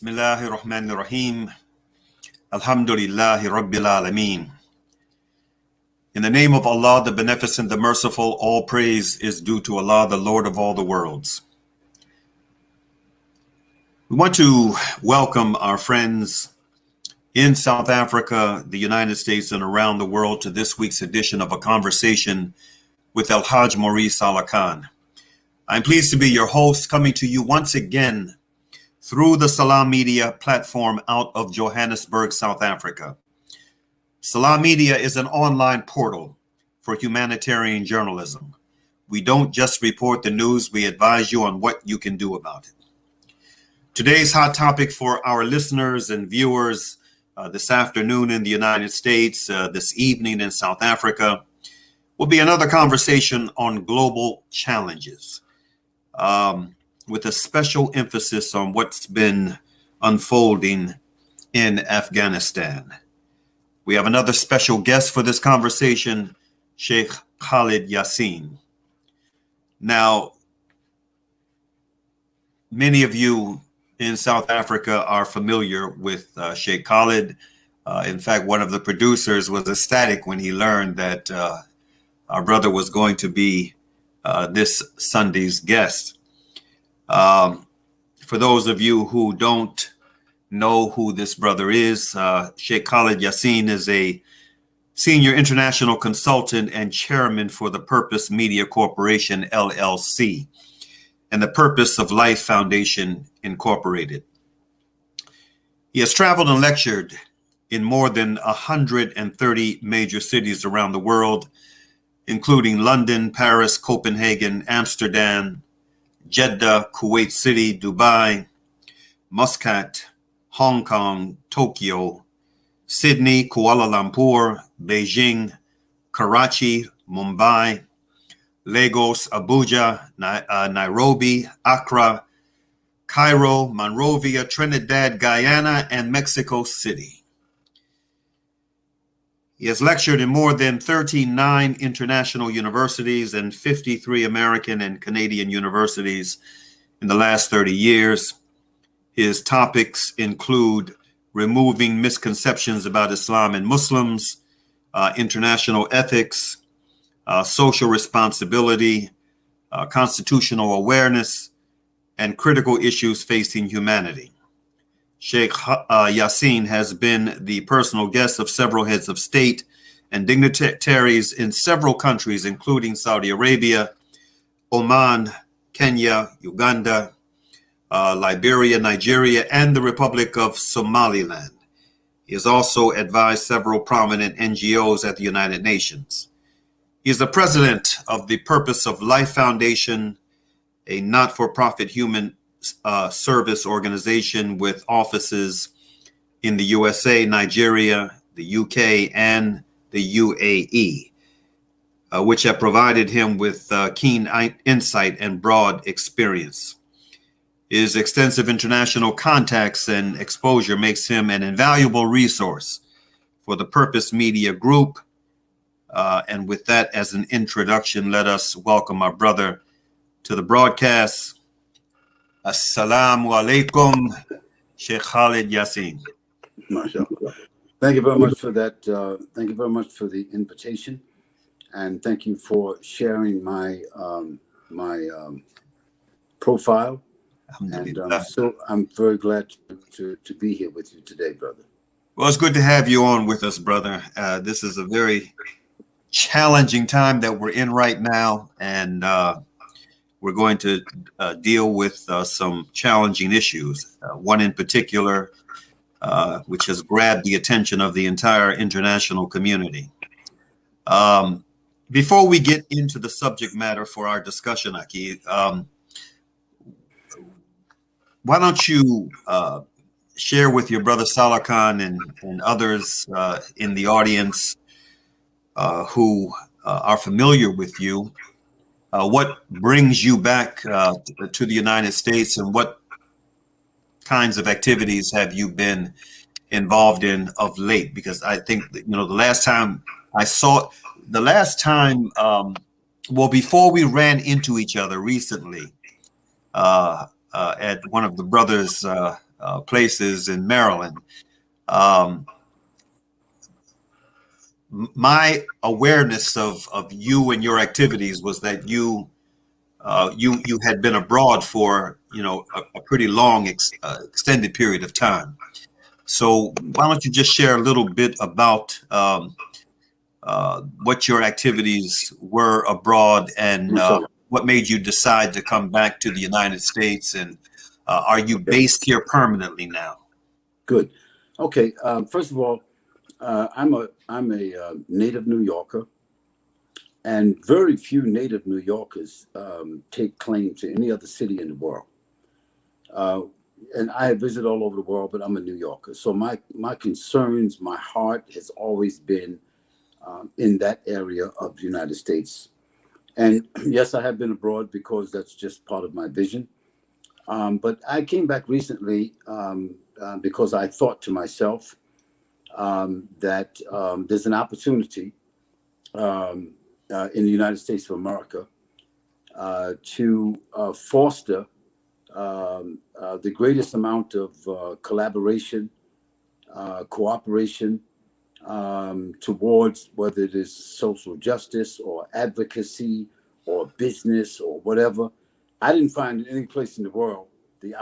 Bismillahir Rahmanir Rahim. Alhamdulillahi Rabbil Alameen. In the name of Allah, the Beneficent, the Merciful, all praise is due to Allah, the Lord of all the worlds. We want to welcome our friends in South Africa, the United States, and around the world to this week's edition of A Conversation with El-Hajj Mauri Saalakhan. I'm pleased to be your host, coming to you once again through the Salam Media platform out of Johannesburg, South Africa. Salam Media is an online portal for humanitarian journalism. We don't just report the news, we advise you on what you can do about it. Today's hot topic for our listeners and viewers this afternoon in the United States, this evening in South Africa, will be another conversation on global challenges, with a special emphasis on what's been unfolding in Afghanistan. We have another special guest for this conversation, Shaykh Khalid Yasin. Now, many of you in South Africa are familiar with Sheikh Khalid. In fact, one of the producers was ecstatic when he learned that our brother was going to be this Sunday's guest. For those of you who don't know who this brother is, Shaykh Khalid Yasin is a senior international consultant and chairman for the Purpose Media Corporation, LLC, and the Purpose of Life Foundation, Incorporated. He has traveled and lectured in more than 130 major cities around the world, including London, Paris, Copenhagen, Amsterdam, Jeddah, Kuwait City, Dubai, Muscat, Hong Kong, Tokyo, Sydney, Kuala Lumpur, Beijing, Karachi, Mumbai, Lagos, Abuja, Nairobi, Accra, Cairo, Monrovia, Trinidad, Guyana, and Mexico City. He has lectured in more than 39 international universities and 53 American and Canadian universities in the last 30 years. His topics include removing misconceptions about Islam and Muslims, international ethics, social responsibility, constitutional awareness, and critical issues facing humanity. Shaykh Yasin has been the personal guest of several heads of state and dignitaries in several countries, including Saudi Arabia, Oman, Kenya, Uganda, Liberia, Nigeria, and the Republic of Somaliland. He has also advised several prominent NGOs at the United Nations. He is the president of the Purpose of Life Foundation, a not-for-profit human service organization with offices in the USA, Nigeria, the UK, and the UAE, which have provided him with keen insight and broad experience. His extensive international contacts and exposure makes him an invaluable resource for the Purpose Media Group. And with that as an introduction, let us welcome our brother to the broadcast. Assalamu alaikum, Shaykh Khalid Yasin. MashaAllah. Thank you very much for that. Thank you very much for the invitation, and thank you for sharing my profile. And I'm very glad to be here with you today, brother. Well, it's good to have you on with us, brother. This is a very challenging time that we're in right now, and we're going to deal with some challenging issues. One in particular, which has grabbed the attention of the entire international community. Before we get into the subject matter for our discussion, Aki, why don't you share with your brother Saalakhan and others in the audience who are familiar with you, what brings you back to the United States, and what kinds of activities have you been involved in of late? Because I think that, the last time before we ran into each other recently at one of the brothers' places in Maryland. My awareness of you and your activities was that you had been abroad for a pretty long extended period of time. So why don't you just share a little bit about what your activities were abroad and what made you decide to come back to the United States, and are you based here permanently now? Good. Okay. First of all, I'm a native New Yorker, and very few native New Yorkers take claim to any other city in the world. And I have visited all over the world, but I'm a New Yorker. So my concerns, my heart has always been in that area of the United States. And yes, I have been abroad because that's just part of my vision. But I came back recently because I thought to myself that there's an opportunity in the United States of America to foster the greatest amount of collaboration, cooperation towards whether it is social justice or advocacy or business or whatever. I didn't find in any place in the world the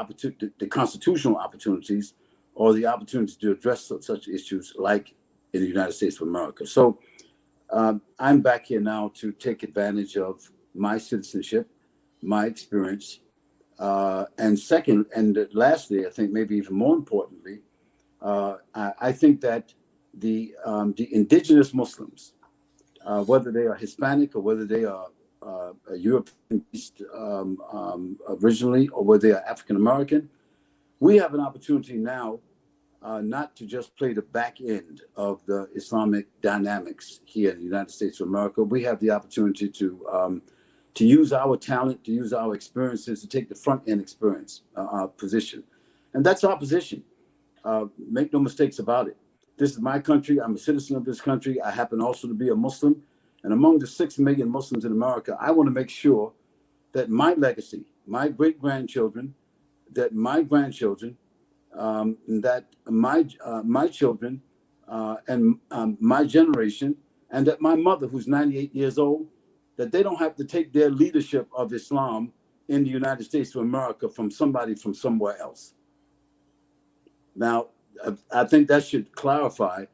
constitutional opportunities or the opportunity to address such issues like in the United States of America. So I'm back here now to take advantage of my citizenship, my experience, and second, and lastly, I think maybe even more importantly, I think that the indigenous Muslims, whether they are Hispanic or whether they are European originally or whether they are African American, we have an opportunity now not to just play the back end of the Islamic dynamics here in the United States of America. We have the opportunity to use our talent, to use our experiences, to take the front end experience, our position. And that's our position. Make no mistakes about it. This is my country. I'm a citizen of this country. I happen also to be a Muslim. And among the 6 million Muslims in America, I want to make sure that my legacy, my great-grandchildren, that my grandchildren, that my children and my generation, and that my mother, who's 98 years old, that they don't have to take their leadership of Islam in the United States of America from somebody from somewhere else. Now, I think that should clarify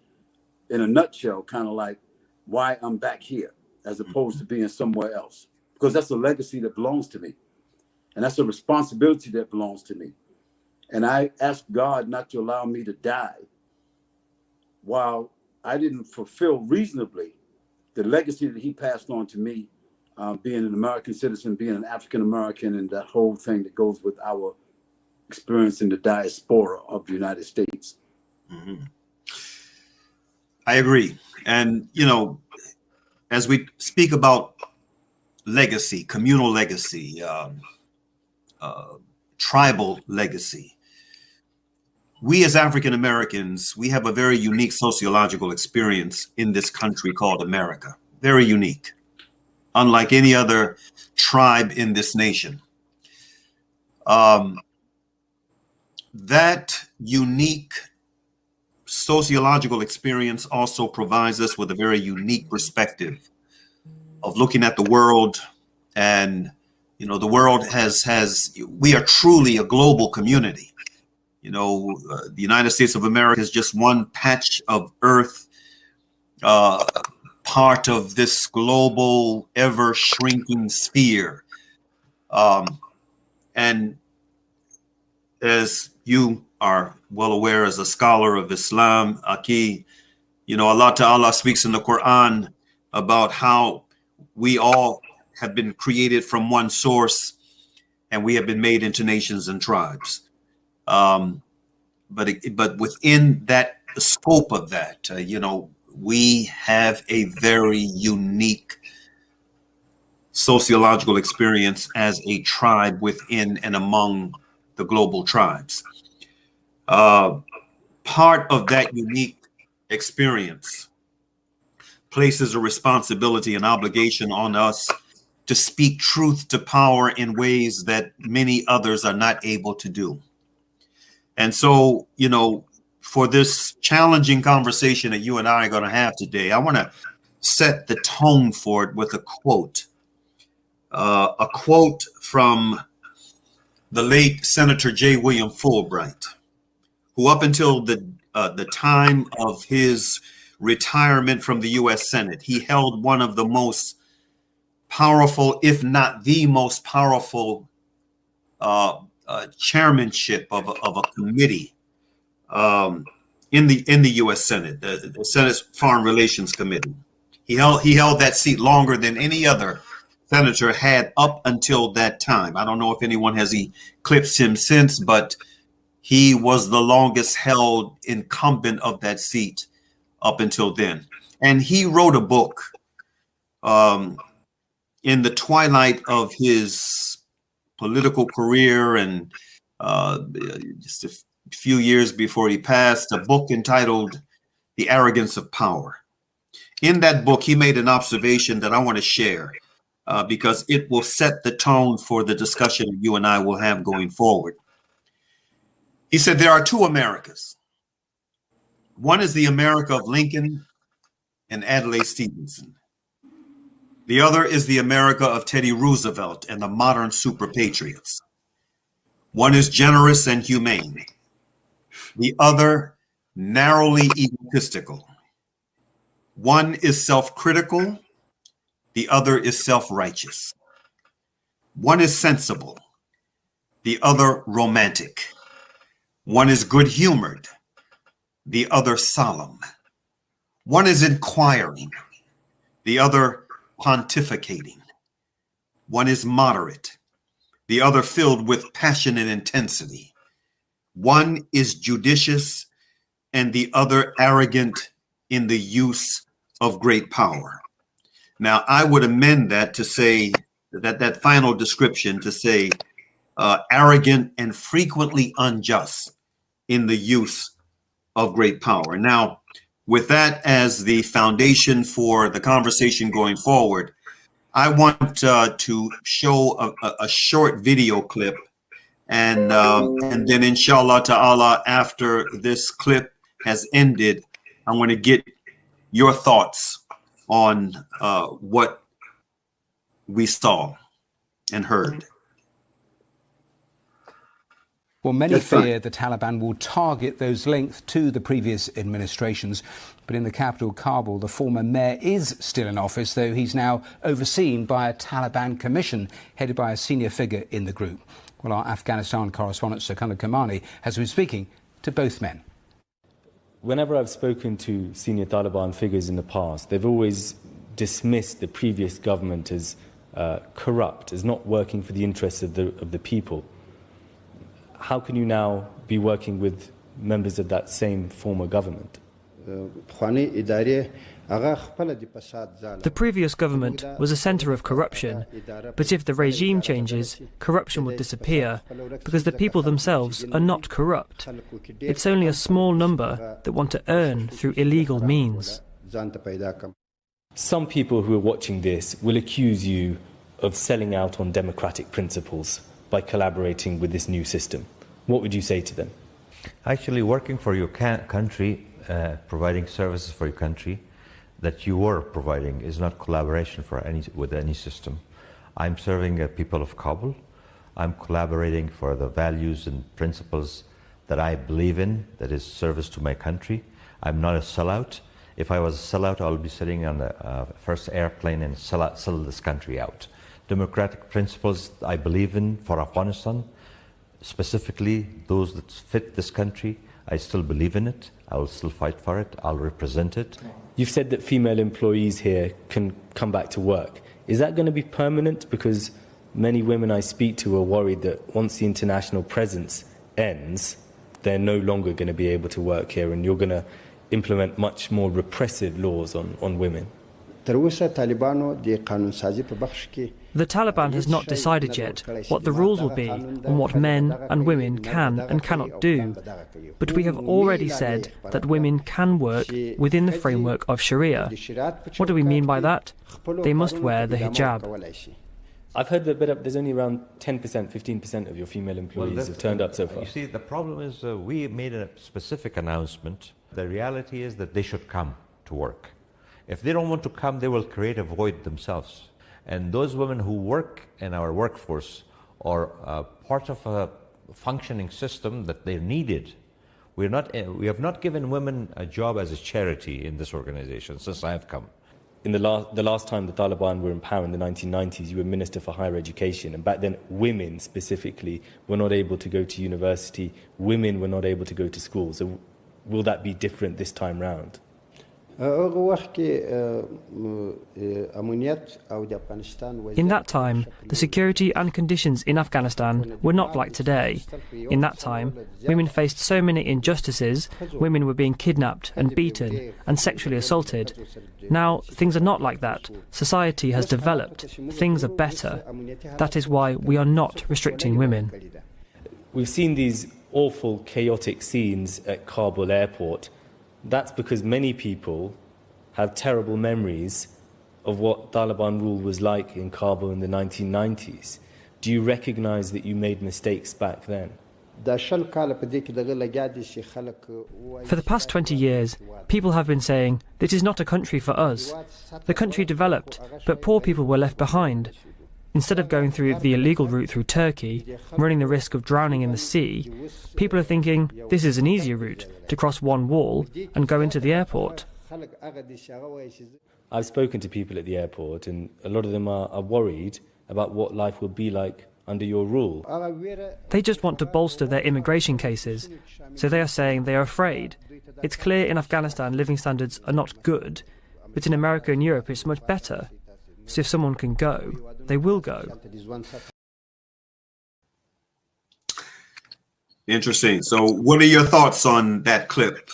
in a nutshell, kind of like why I'm back here as opposed to being somewhere else, because that's a legacy that belongs to me. And that's a responsibility that belongs to me. And I ask God not to allow me to die while I didn't fulfill reasonably the legacy that he passed on to me, being an American citizen, being an African American, and that whole thing that goes with our experience in the diaspora of the United States. Mm-hmm. I agree. And, as we speak about legacy, communal legacy, tribal legacy, we as African Americans, we have a very unique sociological experience in this country called America. Very unique, unlike any other tribe in this nation. That unique sociological experience also provides us with a very unique perspective of looking at the world. And, the world we are truly a global community. The United States of America is just one patch of earth, part of this global, ever shrinking sphere. And as you are well aware as a scholar of Islam, Aki, Allah Ta'ala speaks in the Quran about how we all have been created from one source and we have been made into nations and tribes. But within that scope of that, we have a very unique sociological experience as a tribe within and among the global tribes. Part of that unique experience places a responsibility and obligation on us to speak truth to power in ways that many others are not able to do. And so, for this challenging conversation that you and I are going to have today, I want to set the tone for it with a quote from the late Senator J. William Fulbright, who up until the time of his retirement from the U.S. Senate, he held one of the most powerful, if not the most powerful, chairmanship of a committee in the U.S. Senate, the Senate's Foreign Relations Committee. He held that seat longer than any other senator had up until that time. I don't know if anyone has eclipsed him since, but he was the longest held incumbent of that seat up until then. And he wrote a book in the twilight of his political career and just a few years before he passed, a book entitled The Arrogance of Power. In that book, he made an observation that I want to share because it will set the tone for the discussion you and I will have going forward. He said there are two Americas. One is the America of Lincoln and Adlai Stevenson. The other is the America of Teddy Roosevelt and the modern super patriots. One is generous and humane. The other, narrowly egotistical. One is self-critical. The other is self-righteous. One is sensible. The other romantic. One is good-humored. The other solemn. One is inquiring. The other pontificating. One is moderate. The other filled with passion and intensity. One is judicious and the other arrogant in the use of great power. Now, I would amend that to say that final description to say arrogant and frequently unjust in the use of great power. Now, with that as the foundation for the conversation going forward, I want to show a short video clip, and then inshallah ta'ala, after this clip has ended, I want to get your thoughts on what we saw and heard. Well, many fear the Taliban will target those linked to the previous administrations. But in the capital, Kabul, the former mayor is still in office, though he's now overseen by a Taliban commission headed by a senior figure in the group. Well, our Afghanistan correspondent, Sheikh Khalid, has been speaking to both men. Whenever I've spoken to senior Taliban figures in the past, they've always dismissed the previous government as corrupt, as not working for the interests of the people. How can you now be working with members of that same former government? The previous government was a centre of corruption, but if the regime changes, corruption would disappear, because the people themselves are not corrupt. It's only a small number that want to earn through illegal means. Some people who are watching this will accuse you of selling out on democratic principles by collaborating with this new system. What would you say to them? Actually, working for your country, providing services for your country that you were providing is not collaboration with any system. I'm serving people of Kabul. I'm collaborating for the values and principles that I believe in, that is service to my country. I'm not a sellout. If I was a sellout, I would be sitting on the first airplane and sell this country out. Democratic principles I believe in for Afghanistan, specifically those that fit this country, I still believe in it. I will still fight for it. I'll represent it. You've said that female employees here can come back to work. Is that going to be permanent? Because many women I speak to are worried that once the international presence ends, they're no longer going to be able to work here, and you're going to implement much more repressive laws on women. The Taliban has not decided yet what the rules will be on what men and women can and cannot do, but we have already said that women can work within the framework of Sharia. What do we mean by that? They must wear the hijab. I've heard that there's only around 10%, 15% of your female employees have turned up so far. You see, the problem is we made a specific announcement. The reality is that they should come to work. If they don't want to come, they will create a void themselves. And those women who work in our workforce are part of a functioning system that they're needed. We have not given women a job as a charity in this organization since I have come. In the last time the Taliban were in power in the 1990s, you were Minister for Higher Education, and back then women specifically were not able to go to university, women were not able to go to school. So will that be different this time round? In that time, the security and conditions in Afghanistan were not like today. In that time, women faced so many injustices, women were being kidnapped and beaten and sexually assaulted. Now, things are not like that. Society has developed. Things are better. That is why we are not restricting women. We've seen these awful, chaotic scenes at Kabul airport. That's because many people have terrible memories of what Taliban rule was like in Kabul in the 1990s. Do you recognize that you made mistakes back then? For the past 20 years, people have been saying, this is not a country for us. The country developed, but poor people were left behind. Instead of going through the illegal route through Turkey, running the risk of drowning in the sea, people are thinking this is an easier route to cross one wall and go into the airport. I've spoken to people at the airport, and a lot of them are worried about what life will be like under your rule. They just want to bolster their immigration cases, so they are saying they are afraid. It's clear in Afghanistan living standards are not good, but in America and Europe it's much better. So if someone can go, they will go. Interesting. So what are your thoughts on that clip,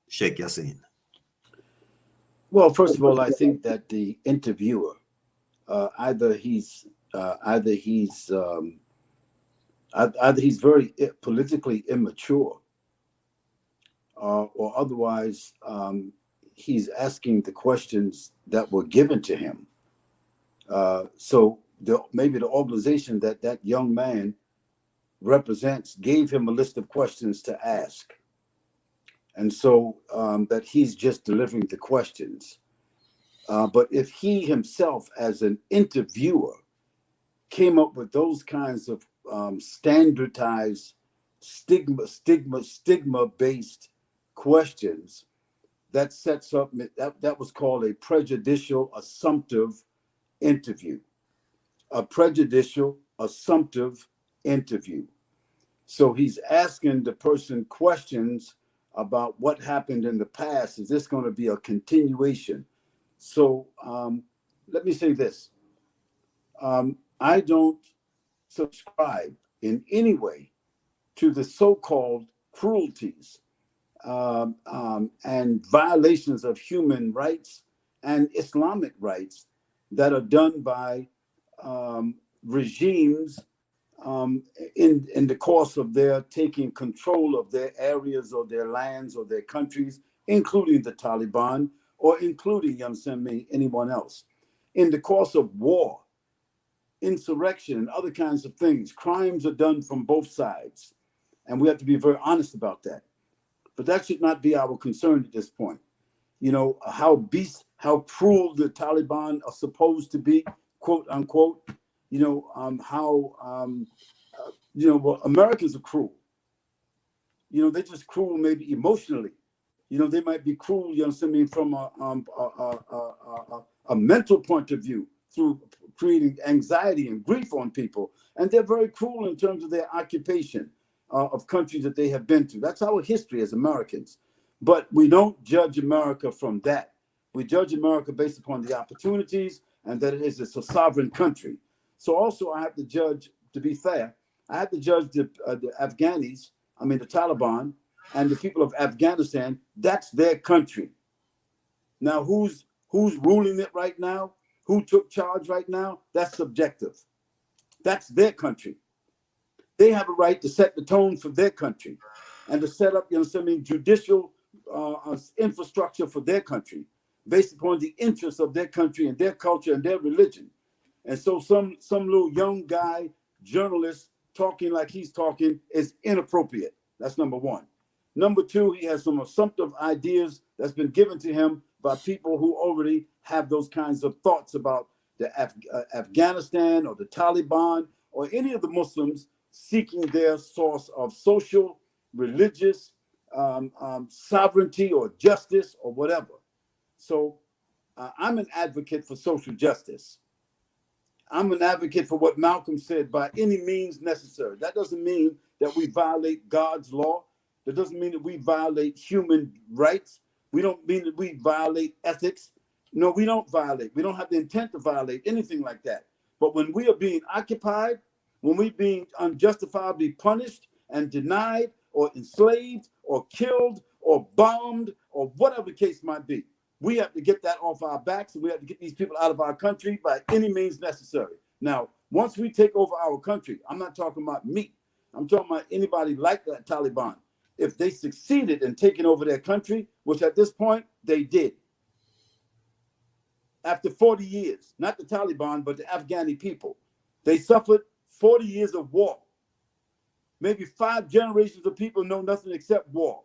Shaykh Yasin? Well, first of all, I think that the interviewer, either he's very politically immature, or otherwise he's asking the questions that were given to him. So maybe the organization that young man represents gave him a list of questions to ask. And so that he's just delivering the questions. But if he himself, as an interviewer, came up with those kinds of standardized stigma-based questions, that sets up, that was called a prejudicial assumptive interview. A prejudicial assumptive interview. So he's asking the person questions about what happened in the past. Is this going to be a continuation? So let me say this. I don't subscribe in any way to the so-called cruelties and violations of human rights and Islamic rights that are done by regimes in the course of their taking control of their areas or their lands or their countries, including the Taliban or including, anyone else. In the course of war, insurrection, and other kinds of things, crimes are done from both sides. And we have to be very honest about that. But that should not be our concern at this point. You know, how cruel the Taliban are supposed to be, quote unquote. Well, Americans are cruel. They're just cruel maybe emotionally. They might be cruel, from a mental point of view through creating anxiety and grief on people. And they're very cruel in terms of their occupation of countries that they have been to. That's our history as Americans. But we don't judge America from that. We judge America based upon the opportunities and that it's a sovereign country. So also I have to judge, to be fair, I have to judge the Afghanis, the Taliban, and the people of Afghanistan. That's their country. Now, who's ruling it right now? Who took charge right now? That's subjective. That's their country. They have a right to set the tone for their country and to set up, judicial infrastructure for their country based upon the interests of their country and their culture and their religion. And so some little young guy, journalist, talking like he's talking is inappropriate. That's number one. Number two, he has some assumptive ideas that's been given to him by people who already have those kinds of thoughts about the Afghanistan or the Taliban or any of the Muslims seeking their source of social, religious, sovereignty or justice or whatever. So I'm an advocate for social justice. I'm an advocate for what Malcolm said, by any means necessary. That doesn't mean that we violate God's law. That doesn't mean that we violate human rights. We don't mean that we violate ethics. No, we don't violate. We don't have the intent to violate anything like that. But when we are being occupied, when we're being unjustifiably punished and denied or enslaved or killed or bombed or whatever the case might be, we have to get that off our backs, and we have to get these people out of our country by any means necessary. Now, once we take over our country, I'm not talking about me. I'm talking about anybody like that Taliban. If they succeeded in taking over their country, which at this point they did, after 40 years, not the Taliban, but the Afghani people, they suffered 40 years of war. Maybe 5 generations of people know nothing except war.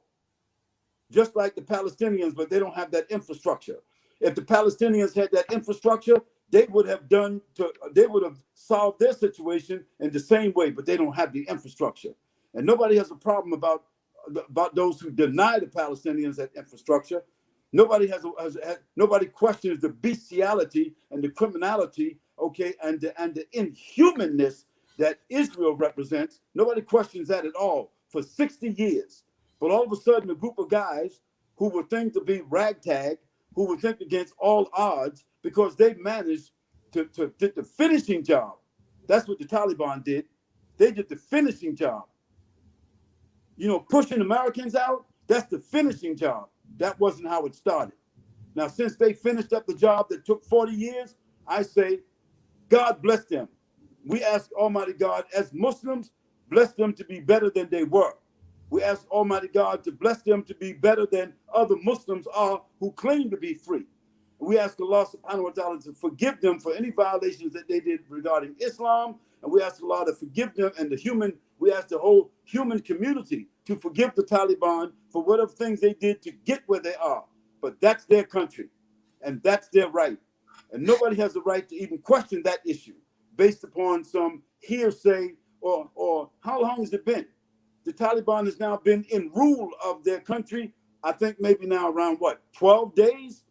Just like the Palestinians, but they don't have that infrastructure. If the Palestinians had that infrastructure, they would have solved their situation in the same way, but they don't have the infrastructure. And nobody has a problem about those who deny the Palestinians that infrastructure. Nobody nobody questions the bestiality and the criminality, okay, and the inhumanness that Israel represents. Nobody questions that at all for 60 years. But all of a sudden, a group of guys who would think to be ragtag, who would think against all odds, because they managed to did the finishing job. That's what the Taliban did. They did the finishing job. You know, pushing Americans out, that's the finishing job. That wasn't how it started. Now, since they finished up the job that took 40 years, I say, God bless them. We ask Almighty God, as Muslims, bless them to be better than they were. We ask Almighty God to bless them to be better than other Muslims are who claim to be free. We ask Allah subhanahu wa ta'ala to forgive them for any violations that they did regarding Islam. And we ask Allah to forgive them, and we ask the whole human community to forgive the Taliban for whatever things they did to get where they are. But that's their country, and that's their right. And nobody has the right to even question that issue based upon some hearsay or how long has it been? The Taliban has now been in rule of their country, I think maybe now around 12 days?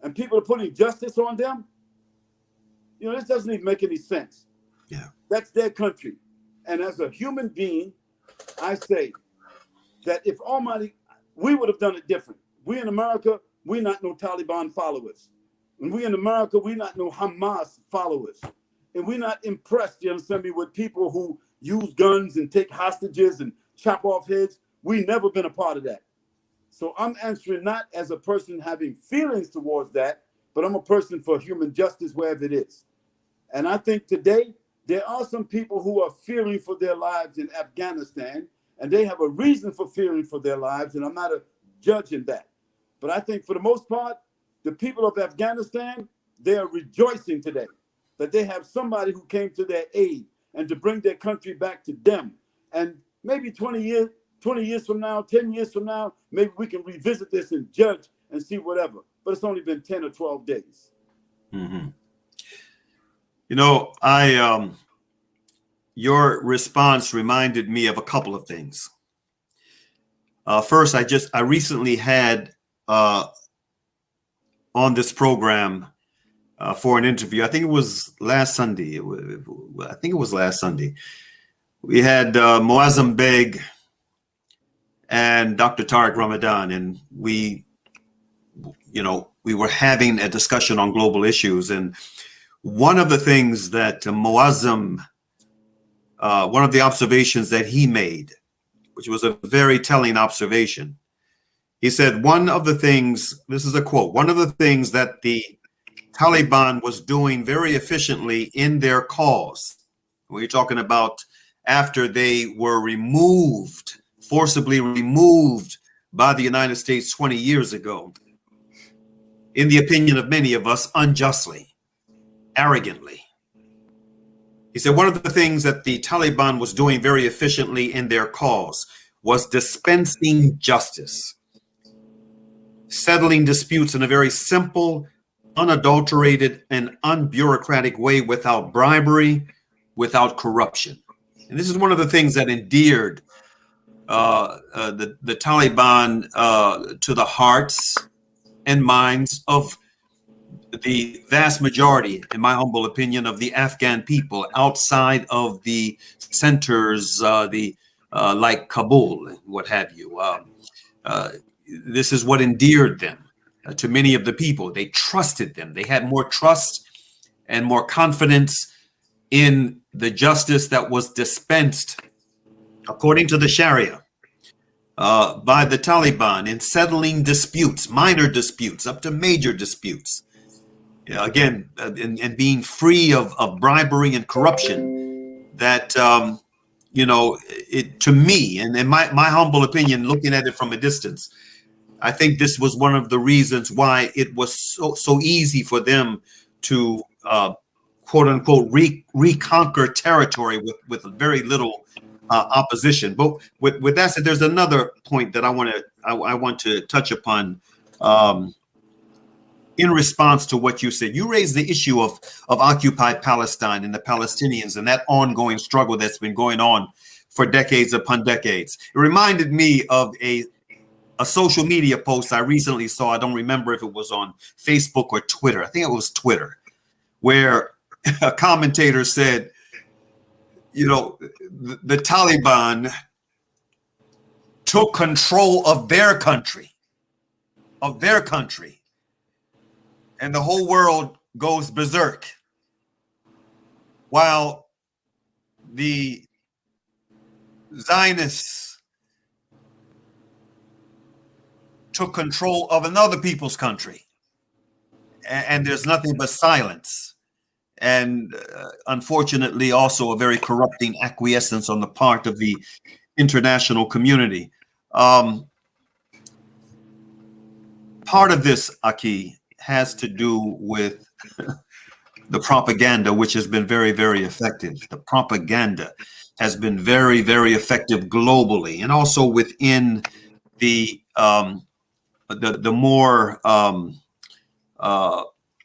And people are putting justice on them? You know, this doesn't even make any sense. Yeah. That's their country. And as a human being, I say that if Almighty, we would have done it different. We in America, we're not no Taliban followers. And we in America, we're not no Hamas followers. And we're not impressed, you understand me, with people who use guns and take hostages and chop off heads. We've never been a part of that. So I'm answering not as a person having feelings towards that, but I'm a person for human justice wherever it is. And I think today there are some people who are fearing for their lives in Afghanistan, and they have a reason for fearing for their lives, and I'm not a judge in that. But I think for the most part, the people of Afghanistan, they are rejoicing today that they have somebody who came to their aid and to bring their country back to them. And maybe 20 years from now, 10 years from now, maybe we can revisit this and judge and see whatever. But it's only been 10 or 12 days. Mm-hmm. You know, your response reminded me of a couple of things. First, I recently had on this program for an interview. I think it was last Sunday. We had Muazzam Beg and Dr. Tariq Ramadan, and we were having a discussion on global issues. And one of the things that Muazzam, one of the observations that he made, which was a very telling observation, he said, one of the things, this is a quote, one of the things that the Taliban was doing very efficiently in their cause, we're talking about after they were forcibly removed by the United States 20 years ago, in the opinion of many of us, unjustly, arrogantly, He said one of the things that the Taliban was doing very efficiently in their cause was dispensing justice, settling disputes in a very simple, unadulterated, and unbureaucratic way without bribery, without corruption. And this is one of the things that endeared the Taliban to the hearts and minds of the vast majority, in my humble opinion, of the Afghan people outside of the centers, like Kabul and what have you. This is what endeared them to many of the people. They trusted them. They had more trust and more confidence in the justice that was dispensed according to the Sharia by the Taliban in settling disputes, minor disputes up to major disputes. Again, and being free of bribery and corruption, that it, to me, and in my humble opinion, looking at it from a distance, I think this was one of the reasons why it was so easy for them to quote unquote reconquer territory with very little opposition. But with that said, there's another point that I want to touch upon. In response to what you said, you raised the issue of occupied Palestine and the Palestinians and that ongoing struggle that's been going on for decades upon decades. It reminded me of a social media post I recently saw. I don't remember if it was on Facebook or Twitter. I think it was Twitter, where a commentator said, the Taliban took control of their country, and the whole world goes berserk, while the Zionists took control of another people's country, and there's nothing but silence, and unfortunately also a very corrupting acquiescence on the part of the international community. Part of this, Aki, has to do with the propaganda, which has been very, very effective. The propaganda has been very, very effective globally, and also within the more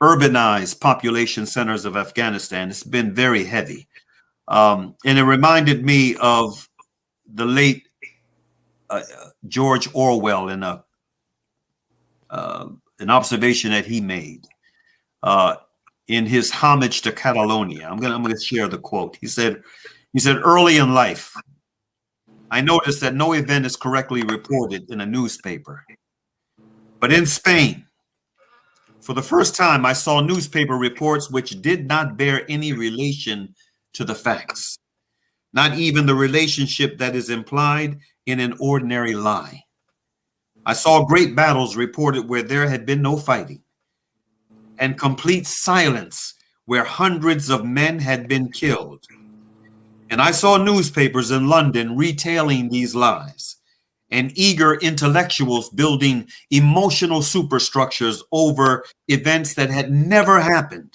urbanized population centers of Afghanistan. It's been very heavy, and it reminded me of the late George Orwell in an observation that he made in his homage to Catalonia. I'm gonna share the quote. He said, early in life, I noticed that no event is correctly reported in a newspaper. But in Spain, for the first time, I saw newspaper reports which did not bear any relation to the facts, not even the relationship that is implied in an ordinary lie. I saw great battles reported where there had been no fighting, and complete silence where hundreds of men had been killed. And I saw newspapers in London retailing these lies, and eager intellectuals building emotional superstructures over events that had never happened.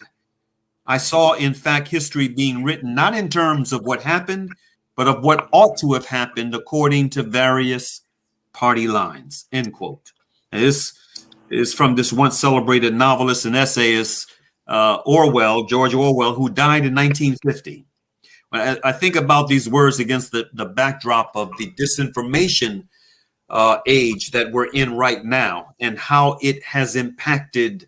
I saw, in fact, history being written not in terms of what happened, but of what ought to have happened according to various party lines, end quote. And this is from this once celebrated novelist and essayist, George Orwell, who died in 1950. When I think about these words against the backdrop of the disinformation age that we're in right now, and how it has impacted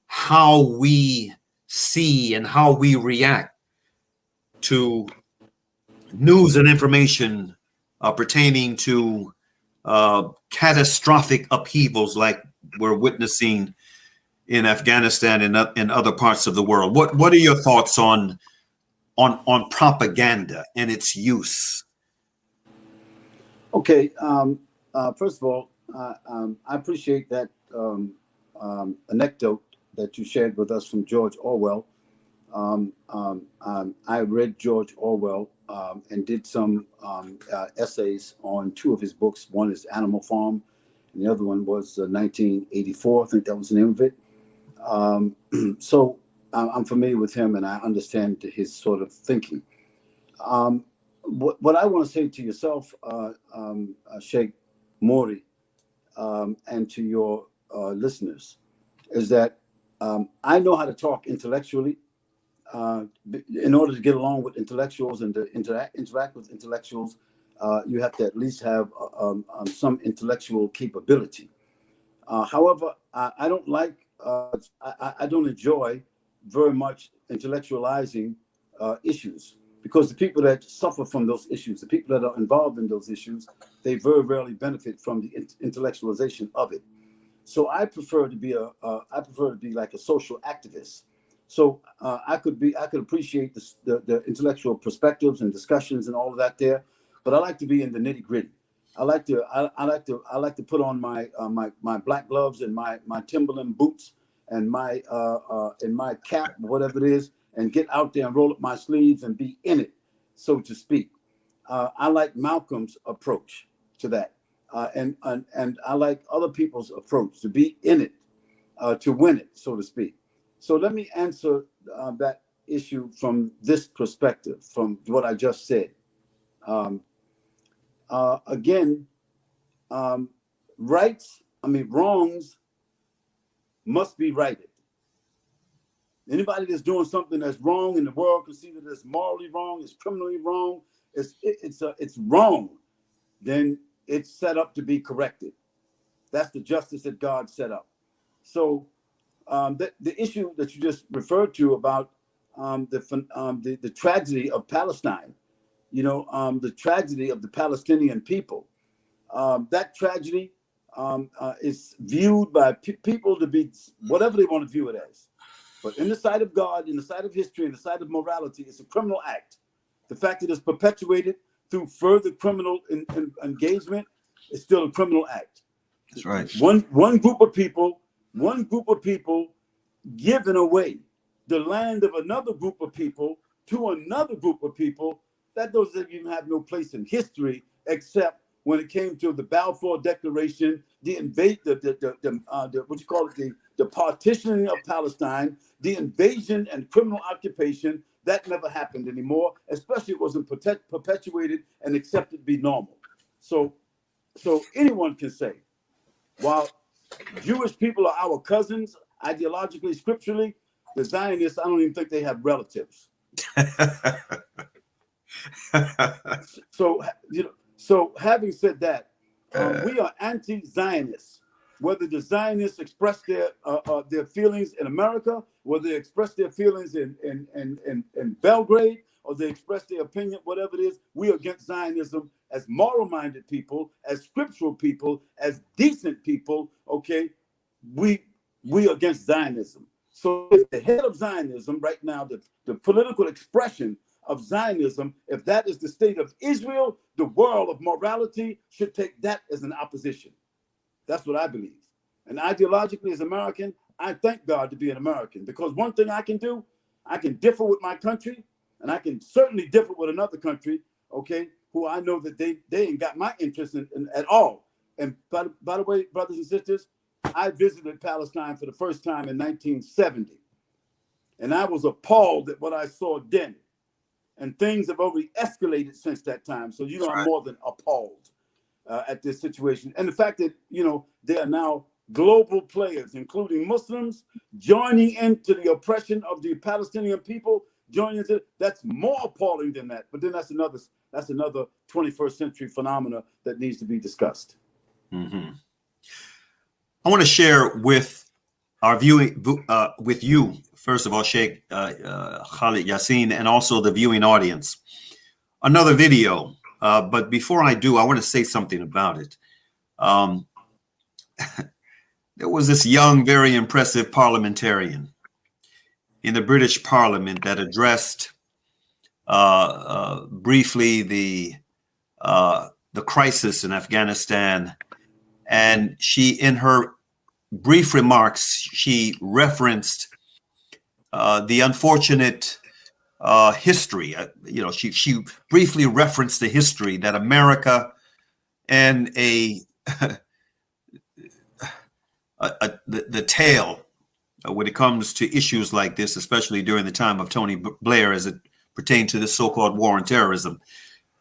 how we see and how we react to news and information pertaining to catastrophic upheavals like we're witnessing in Afghanistan and in other parts of the world. What are your thoughts on propaganda and its use? Okay, first of all, I appreciate that anecdote that you shared with us from George Orwell. I read George Orwell and did some essays on two of his books. One is Animal Farm, and the other one was 1984. I think that was the name of it. So I'm familiar with him, and I understand his sort of thinking. What I want to say to yourself, Sheikh Mauri, and to your listeners, is that I know how to talk intellectually. In order to get along with intellectuals and to interact with intellectuals, you have to at least have some intellectual capability. However, I don't like, I don't enjoy very much intellectualizing issues, because the people that suffer from those issues, the people that are involved in those issues, they very rarely benefit from the intellectualization of it. So I prefer to be like a social activist. So I could appreciate the intellectual perspectives and discussions and all of that there, but I like to be in the nitty gritty. I like to put on my black gloves and my Timberland boots and my cap, whatever it is, and get out there and roll up my sleeves and be in it, so to speak. I like Malcolm's approach to that, and I like other people's approach to be in it, to win it, so to speak. So let me answer that issue from this perspective, from what I just said. Again, wrongs must be righted. Anybody that's doing something that's wrong in the world, consider it as morally wrong, it's criminally wrong, it's wrong, then it's set up to be corrected. That's the justice that God set up. So the issue that you just referred to about the tragedy of Palestine, the tragedy of the Palestinian people, that tragedy is viewed by people to be whatever they want to view it as. But in the sight of God, in the sight of history, in the sight of morality, it's a criminal act. The fact that it's perpetuated through further criminal engagement is still a criminal act. That's right. One group of people giving away the land of another group of people to another group of people, that doesn't even have no place in history, except when it came to the Balfour Declaration, the partitioning of Palestine, the invasion and criminal occupation. That never happened anymore, especially it wasn't perpetuated and accepted to be normal. So anyone can say, while Jewish people are our cousins, ideologically, scripturally, the Zionists, I don't even think they have relatives. So having said that, we are anti-Zionists. Whether the Zionists express their feelings in America, whether they express their feelings in Belgrade, or they express their opinion, whatever it is, we are against Zionism as moral-minded people, as scriptural people, as decent people. Okay, we are against Zionism. So if the head of Zionism right now, the political expression of Zionism, if that is the state of Israel, the world of morality should take that as an opposition. That's what I believe. And ideologically, as American, I thank God to be an American, because one thing I can do, I can differ with my country, and I can certainly differ with another country, okay, who I know that they ain't got my interest in at all. And by the way, brothers and sisters, I visited Palestine for the first time in 1970. And I was appalled at what I saw then. And things have already escalated since that time. So, I'm more than appalled at this situation. And the fact that, there are now global players, including Muslims, joining into the oppression of the Palestinian people, that's more appalling than that. But then that's another 21st century phenomena that needs to be discussed. Mm-hmm. I want to share with our with you, first of all, Sheikh Khalid Yasin, and also the viewing audience, another video. But before I do, I want to say something about it. There was this young, very impressive parliamentarian in the British Parliament that addressed briefly the crisis in Afghanistan, and she, in her brief remarks, she referenced the unfortunate history. She briefly referenced the history that America and the tale when it comes to issues like this, especially during the time of Tony Blair as it pertained to this so-called war on terrorism.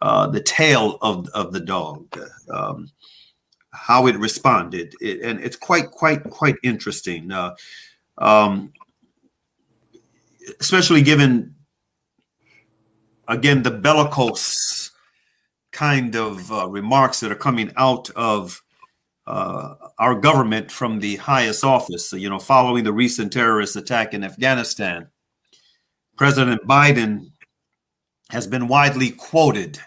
The tail of the dog, how it responded, and it's quite interesting, especially given, again, the bellicose kind of remarks that are coming out of our government from the highest office. You know, following the recent terrorist attack in Afghanistan, President Biden has been widely quoted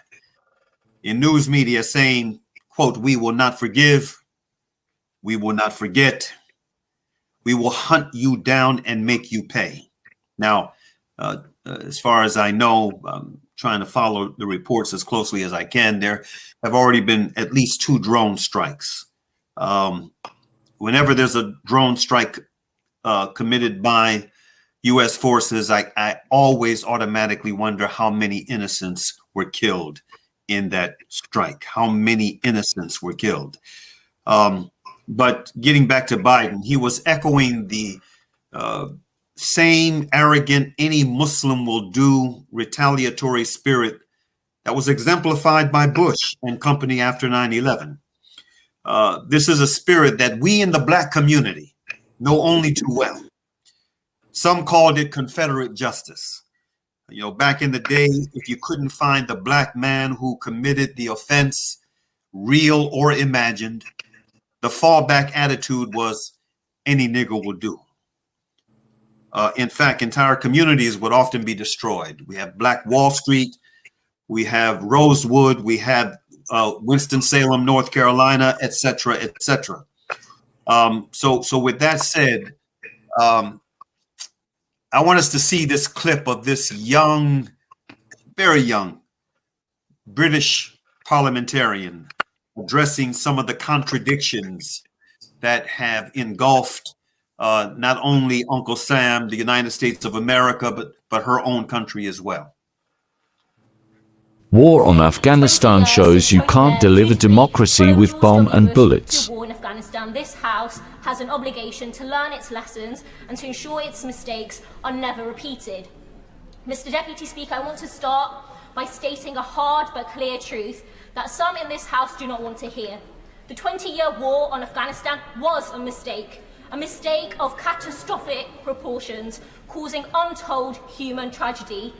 in news media saying, quote, "We will not forgive, we will not forget, we will hunt you down and make you pay." Now, as far as I know, I'm trying to follow the reports as closely as I can. There have already been at least 2 drone strikes. Whenever there's a drone strike committed by U.S. forces, I always automatically wonder how many innocents were killed in that strike, how many innocents were killed. But getting back to Biden, he was echoing the same arrogant, any Muslim will do retaliatory spirit that was exemplified by Bush and company after 9/11. This is a spirit that we in the Black community know only too well. Some called it Confederate justice. You know, back in the day, if you couldn't find the Black man who committed the offense, real or imagined, the fallback attitude was any nigger will do. In fact, entire communities would often be destroyed. We have Black Wall Street, we have Rosewood, we have Winston-Salem, North Carolina, et cetera, et cetera. So with that said, I want us to see this clip of this young, very young British parliamentarian addressing some of the contradictions that have engulfed not only Uncle Sam, the United States of America, but her own country as well. War on Afghanistan shows you can't deliver democracy with bomb and bullets. War in Afghanistan, this House has an obligation to learn its lessons and to ensure its mistakes are never repeated. Mr. Deputy Speaker, I want to start by stating a hard but clear truth that some in this House do not want to hear. The 20-year war on Afghanistan was a mistake of catastrophic proportions, causing untold human tragedy.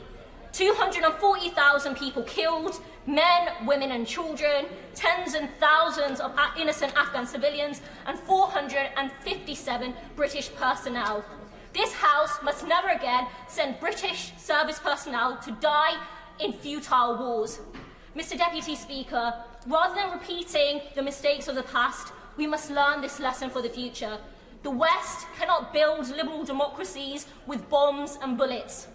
240,000 people killed, men, women and children, tens and thousands of innocent Afghan civilians, and 457 British personnel. This House must never again send British service personnel to die in futile wars. Mr. Deputy Speaker, rather than repeating the mistakes of the past, we must learn this lesson for the future. The West cannot build liberal democracies with bombs and bullets.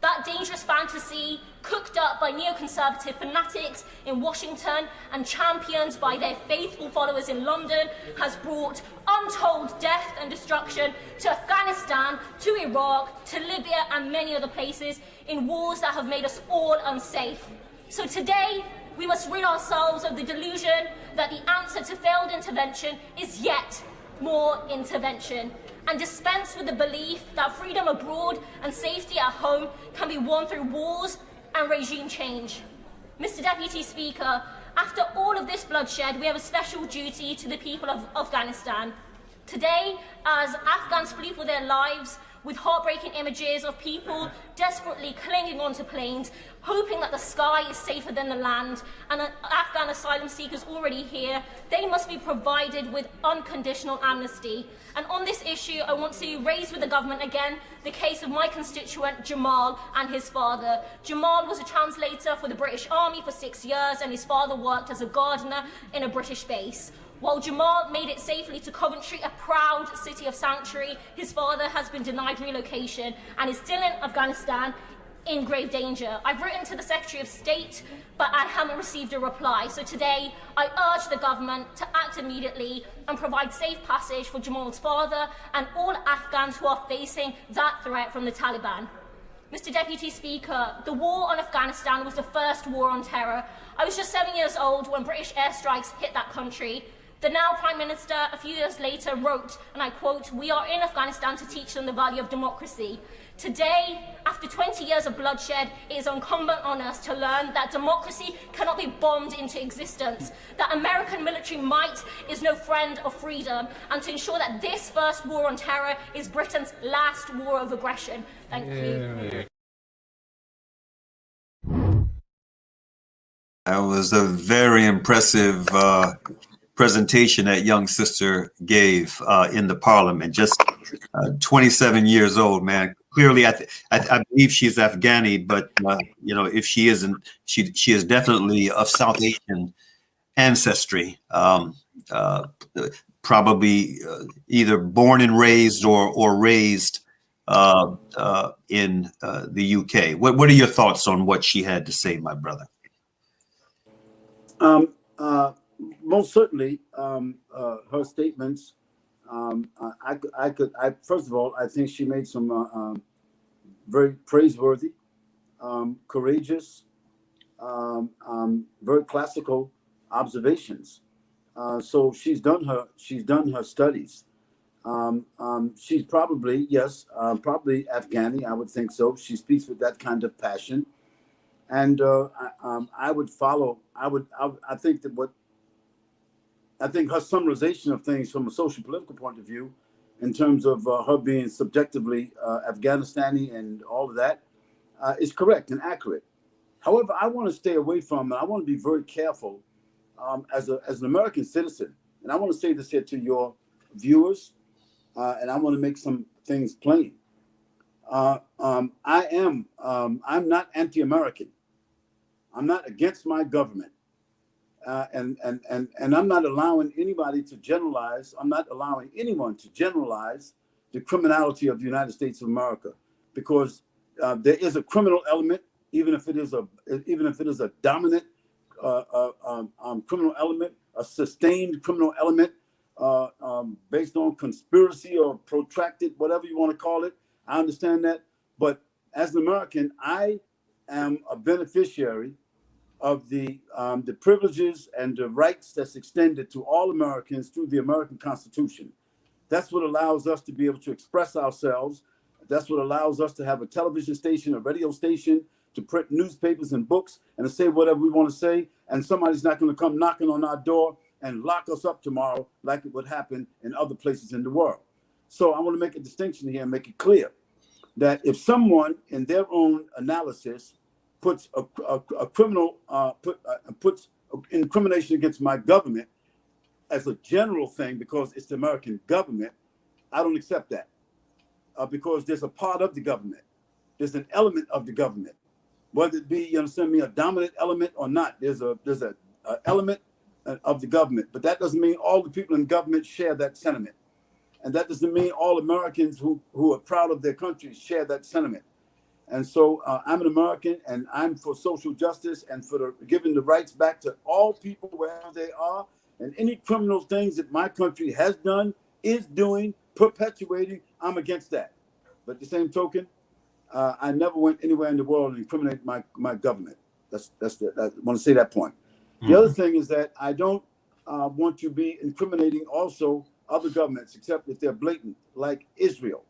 That dangerous fantasy, cooked up by neoconservative fanatics in Washington and championed by their faithful followers in London, has brought untold death and destruction to Afghanistan, to Iraq, to Libya and many other places in wars that have made us all unsafe. So today, we must rid ourselves of the delusion that the answer to failed intervention is yet more intervention, and dispense with the belief that freedom abroad and safety at home can be won through wars and regime change. Mr. Deputy Speaker, after all of this bloodshed, we have a special duty to the people of Afghanistan. Today, as Afghans flee for their lives, with heartbreaking images of people desperately clinging onto planes, hoping that the sky is safer than the land, and Afghan asylum seekers already here, they must be provided with unconditional amnesty. And on this issue, I want to raise with the government again the case of my constituent Jamal and his father. Jamal was a translator for the British Army for 6 years, and his father worked as a gardener in a British base. While Jamal made it safely to Coventry, a proud city of sanctuary, his father has been denied relocation and is still in Afghanistan in grave danger. I've written to the Secretary of State, but I haven't received a reply. So today, I urge the government to act immediately and provide safe passage for Jamal's father and all Afghans who are facing that threat from the Taliban. Mr. Deputy Speaker, the war on Afghanistan was the first war on terror. I was just 7 years old when British airstrikes hit that country. The now Prime Minister, a few years later, wrote, and I quote, "We are in Afghanistan to teach them the value of democracy." Today, after 20 years of bloodshed, it is incumbent on us to learn that democracy cannot be bombed into existence, that American military might is no friend of freedom, and to ensure that this first war on terror is Britain's last war of aggression. Thank you. That was a very impressive presentation that young sister gave in the parliament. Just 27 years old, man. Clearly, I believe she's Afghani, but you know, if she isn't, she is definitely of South Asian ancestry. Probably either born and raised or raised in the UK. What are your thoughts on what she had to say, my brother? Most certainly, her statements. First of all, I think she made some very praiseworthy, courageous, very classical observations. So she's done her studies. She's probably, yes, probably Afghani. I would think so. She speaks with that kind of passion. And I would follow. I think that I think her summarization of things from a social political point of view, in terms of her being subjectively Afghanistani and all of that, is correct and accurate. However, I want to stay away from, and I want to be very careful as an American citizen. And I want to say this here to your viewers, and I want to make some things plain. I'm not anti-American. I'm not against my government. And I'm not allowing anybody to generalize. I'm not allowing anyone to generalize the criminality of the United States of America, because there is a criminal element, even if it is a dominant criminal element, a sustained criminal element based on conspiracy or protracted, whatever you want to call it. I understand that, but as an American, I am a beneficiary of the privileges and the rights that's extended to all Americans through the American Constitution. That's what allows us to be able to express ourselves. That's what allows us to have a television station, a radio station, to print newspapers and books, and to say whatever we want to say. And somebody's not going to come knocking on our door and lock us up tomorrow like it would happen in other places in the world. So I want to make a distinction here and make it clear that if someone in their own analysis puts puts incrimination against my government as a general thing because it's the American government, I don't accept that, because there's a part of the government, there's an element of the government, whether it be, you understand me, a dominant element or not. There's a element of the government, but that doesn't mean all the people in government share that sentiment, and that doesn't mean all Americans who are proud of their country share that sentiment. And so I'm an American, and I'm for social justice and for giving the rights back to all people wherever they are. And any criminal things that my country has done, is doing, perpetuating, I'm against that. But at the same token, I never went anywhere in the world and incriminated my government. I want to say that point. Mm-hmm. The other thing is that I don't want to be incriminating also other governments, except if they're blatant, like Israel.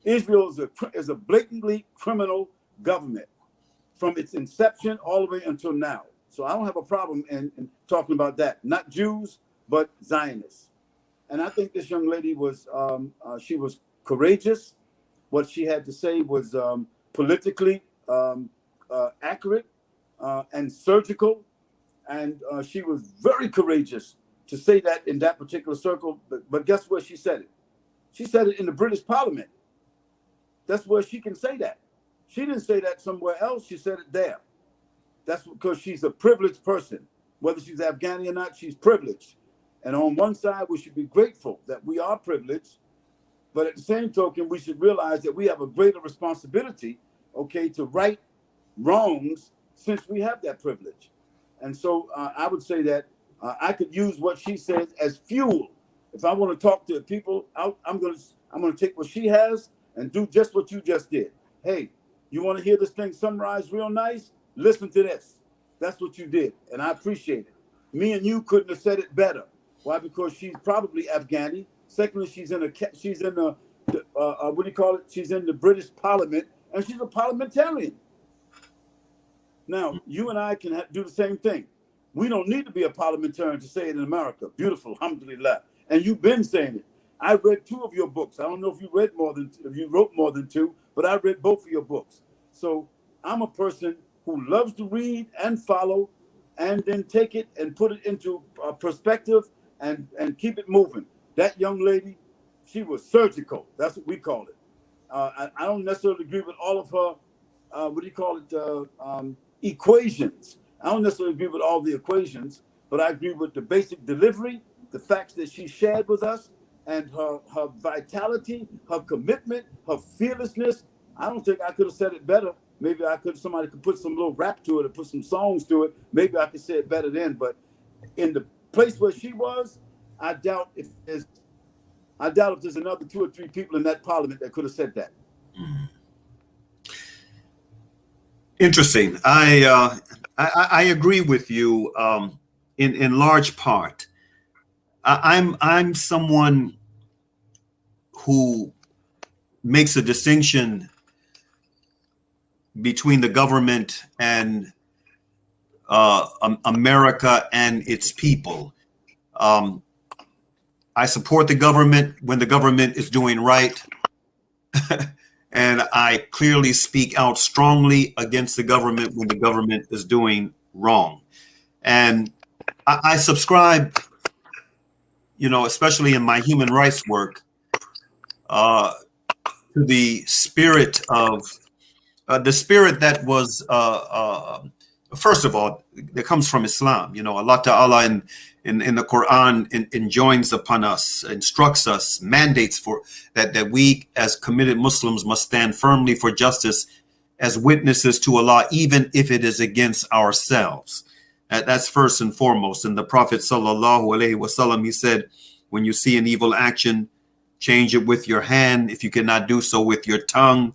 Israel is a blatantly criminal government from its inception all the way until now. So I don't have a problem in talking about that. Not Jews, but Zionists. And I think this young lady was, she was courageous. What she had to say was politically accurate and surgical. And she was very courageous to say that in that particular circle. But guess where she said it? She said it in the British Parliament. That's where she can say that. She didn't say that somewhere else. She said it there. That's because she's a privileged person. Whether she's Afghani or not, she's privileged. And on one side, we should be grateful that we are privileged. But at the same token, we should realize that we have a greater responsibility, okay, to right wrongs since we have that privilege. And so I would say that I could use what she says as fuel. If I want to talk to people, I'm going to take what she has and do just what you just did. Hey, you want to hear this thing summarized real nice? Listen to this. That's what you did, and I appreciate it. Me and you couldn't have said it better. Why? Because she's probably Afghani. Secondly, she's in the what do you call it? She's in the British Parliament, and she's a parliamentarian. Now, you and I can do the same thing. We don't need to be a parliamentarian to say it in America. Beautiful, alhamdulillah. And you've been saying it. I read 2 of your books. I don't know if you wrote more than 2, but I read both of your books. So I'm a person who loves to read and follow, and then take it and put it into perspective and keep it moving. That young lady, she was surgical. That's what we call it. I don't necessarily agree with all of her, equations. I don't necessarily agree with all the equations, but I agree with the basic delivery, the facts that she shared with us, and her vitality, her commitment, her fearlessness. I don't think I could have said it better. Maybe somebody could put some little rap to it or put some songs to it. Maybe I could say it better then, but in the place where she was, I doubt if there's another 2 or 3 people in that parliament that could have said that. Interesting. I agree with you in large part. I'm someone who makes a distinction between the government and America and its people. I support the government when the government is doing right. And I clearly speak out strongly against the government when the government is doing wrong. And I subscribe, especially in my human rights work, to the spirit that was, first of all, that comes from Islam. Allah Ta'ala in the Quran enjoins upon us, instructs us, mandates for that we as committed Muslims must stand firmly for justice as witnesses to Allah, even if it is against ourselves. That's first and foremost. And the Prophet sallallahu alaihi wasallam, he said, when you see an evil action, change it with your hand. If you cannot do so with your tongue,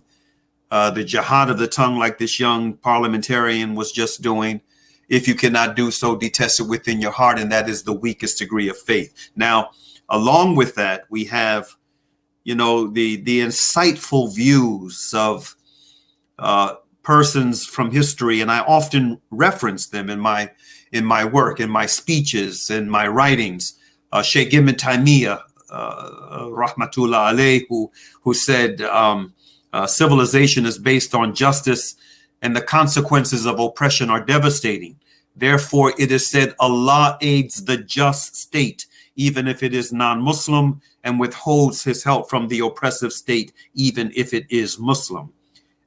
the jihad of the tongue, like this young parliamentarian was just doing. If you cannot do so, detest it within your heart, and that is the weakest degree of faith. Now, along with that, we have, the insightful views of persons from history, and I often reference them in my work, in my speeches, in my writings. Sheikh Ibn Taymiyyah, rahmatullah alayh, who said civilization is based on justice, and the consequences of oppression are devastating. Therefore, it is said, Allah aids the just state, even if it is non-Muslim, and withholds his help from the oppressive state, even if it is Muslim.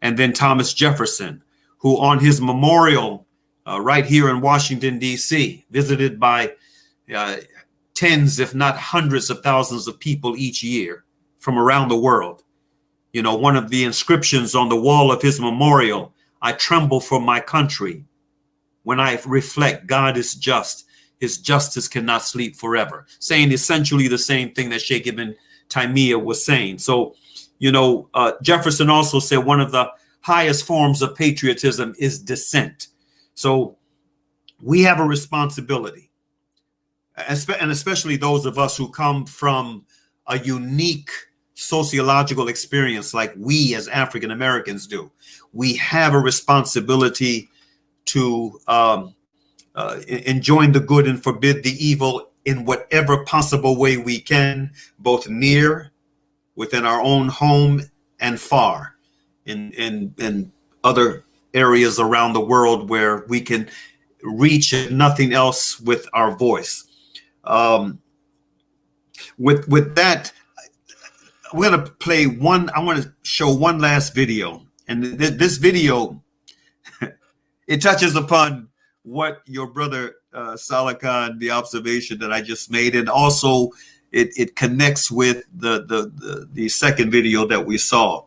And then Thomas Jefferson, who on his memorial right here in Washington, D.C., visited by tens, if not hundreds of thousands of people each year from around the world. One of the inscriptions on the wall of his memorial, I tremble for my country. When I reflect, God is just. His justice cannot sleep forever. Saying essentially the same thing that Sheikh Ibn Taymiyyah was saying. So, Jefferson also said one of the highest forms of patriotism is dissent. So we have a responsibility, and especially those of us who come from a unique sociological experience like we as African Americans do. We have a responsibility to enjoin the good and forbid the evil in whatever possible way we can, both near, within our own home, and far in other areas around the world where we can reach nothing else with our voice. With that, we're going to play I want to show one last video. And this video, it touches upon what your brother Saalakhan, the observation that I just made, and also it connects with the second video that we saw.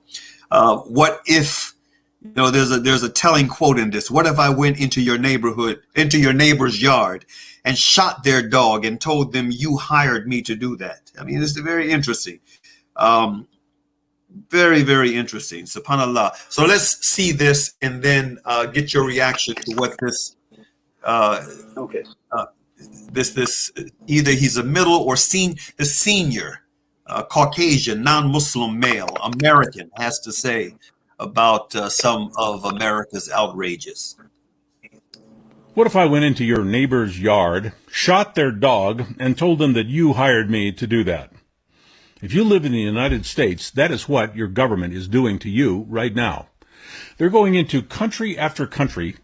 What if, there's a telling quote in this. What if I went into your neighbor's yard and shot their dog and told them you hired me to do that? I mean, it's very interesting. Very, very interesting. SubhanAllah. So let's see this and then get your reaction to what this this either he's a middle or senior Caucasian non-Muslim male American has to say about some of America's outrages. What if I went into your neighbor's yard, shot their dog, and told them that you hired me to do that? If you live in the United States, that is what your government is doing to you right now. They're going into country after country.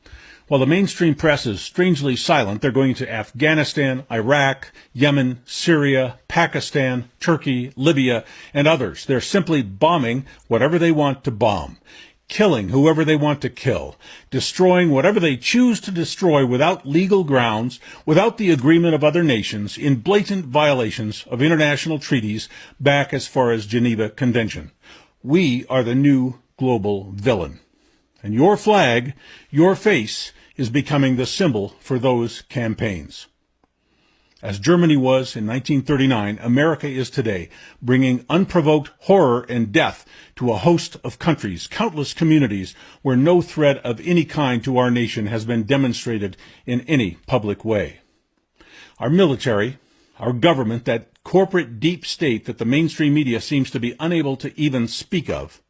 While the mainstream press is strangely silent, they're going to Afghanistan, Iraq, Yemen, Syria, Pakistan, Turkey, Libya, and others. They're simply bombing whatever they want to bomb, killing whoever they want to kill, destroying whatever they choose to destroy without legal grounds, without the agreement of other nations, in blatant violations of international treaties back as far as Geneva Convention. We are the new global villain. And your flag, your face, is becoming the symbol for those campaigns. As Germany was in 1939, America is today, bringing unprovoked horror and death to a host of countries, countless communities, where no threat of any kind to our nation has been demonstrated in any public way. Our military, our government, that corporate deep state that the mainstream media seems to be unable to even speak of,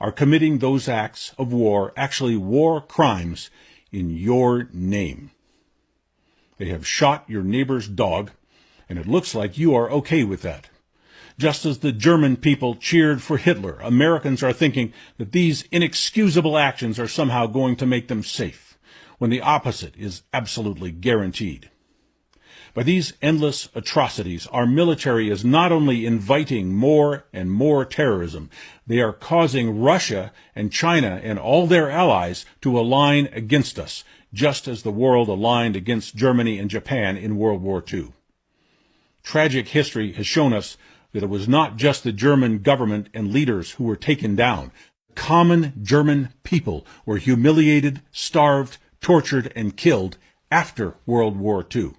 are committing those acts of war, actually war crimes, in your name. They have shot your neighbor's dog, and it looks like you are okay with that. Just as the German people cheered for Hitler, Americans are thinking that these inexcusable actions are somehow going to make them safe, when the opposite is absolutely guaranteed. By these endless atrocities, our military is not only inviting more and more terrorism, they are causing Russia and China and all their allies to align against us, just as the world aligned against Germany and Japan in World War II. Tragic history has shown us that it was not just the German government and leaders who were taken down. Common German people were humiliated, starved, tortured, and killed after World War II.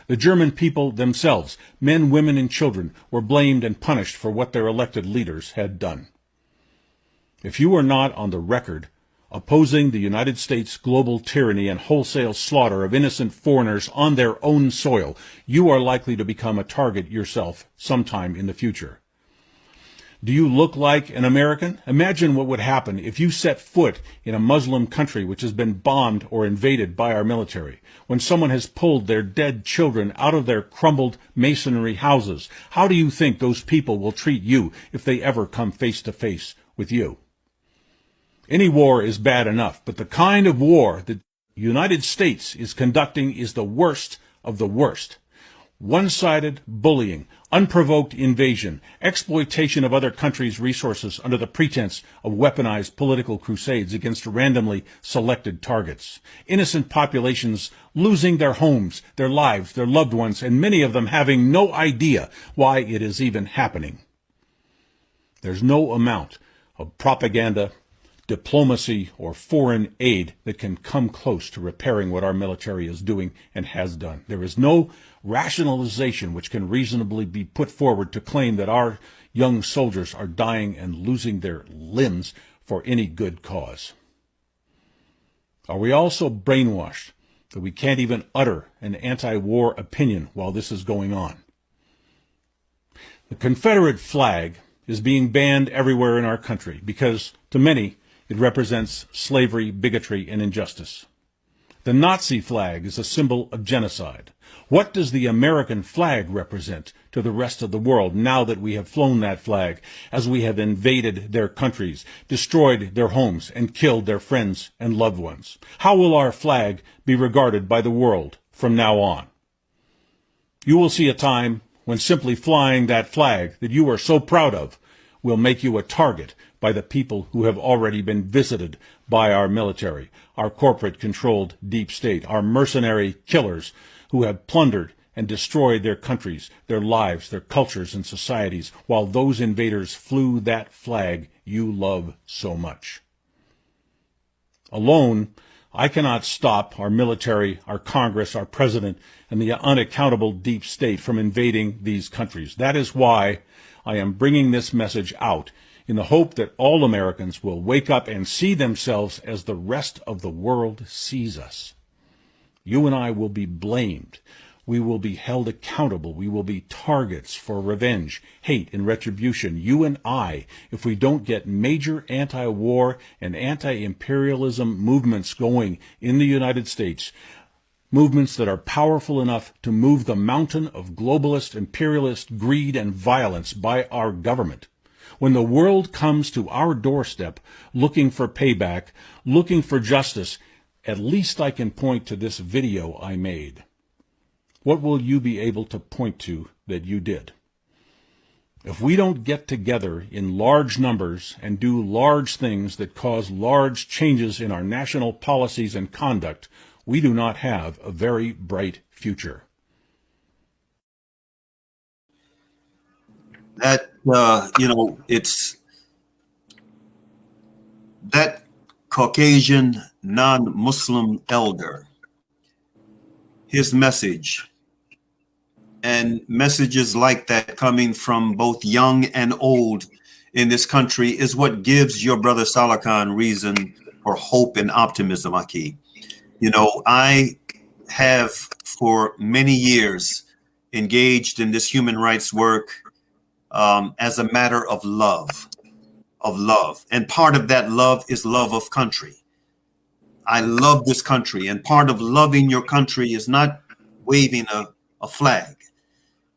The German people themselves, men, women, and children, were blamed and punished for what their elected leaders had done. If you are not on the record opposing the United States global tyranny and wholesale slaughter of innocent foreigners on their own soil, you are likely to become a target yourself sometime in the future. Do you look like an American? Imagine what would happen if you set foot in a Muslim country which has been bombed or invaded by our military. When someone has pulled their dead children out of their crumbled masonry houses, how do you think those people will treat you if they ever come face to face with you? Any war is bad enough, but the kind of war that the United States is conducting is the worst of the worst. One-sided bullying, unprovoked invasion, exploitation of other countries' resources under the pretense of weaponized political crusades against randomly selected targets. Innocent populations losing their homes, their lives, their loved ones, and many of them having no idea why it is even happening. There's no amount of propaganda, diplomacy, or foreign aid that can come close to repairing what our military is doing and has done. There is no rationalization which can reasonably be put forward to claim that our young soldiers are dying and losing their limbs for any good cause. Are we also brainwashed that we can't even utter an anti-war opinion while this is going on? The Confederate flag is being banned everywhere in our country because, to many, it represents slavery, bigotry, and injustice. The Nazi flag is a symbol of genocide. What does the American flag represent to the rest of the world now that we have flown that flag, as we have invaded their countries, destroyed their homes, and killed their friends and loved ones? How will our flag be regarded by the world from now on? You will see a time when simply flying that flag that you are so proud of will make you a target by the people who have already been visited by our military, our corporate-controlled deep state, our mercenary killers who have plundered and destroyed their countries, their lives, their cultures, and societies, while those invaders flew that flag you love so much. Alone, I cannot stop our military, our Congress, our president, and the unaccountable deep state from invading these countries. That is why I am bringing this message out, in the hope that all Americans will wake up and see themselves as the rest of the world sees us. You and I will be blamed We will be held accountable. We will be targets for revenge, hate, and retribution, you and I, if we don't get major anti-war and anti-imperialism movements going in the United States, movements that are powerful enough to move the mountain of globalist, imperialist greed and violence by our government. When the world comes to our doorstep looking for payback, looking for justice, at least I can point to this video I made. What will you be able to point to that you did? If we don't get together in large numbers and do large things that cause large changes in our national policies and conduct, we do not have a very bright future. That, it's that Caucasian non-Muslim elder, his message, and messages like that coming from both young and old in this country is what gives your brother Saalakhan reason for hope and optimism, Aki. I have for many years engaged in this human rights work as a matter of love. And part of that love is love of country. I love this country. And part of loving your country is not waving a flag.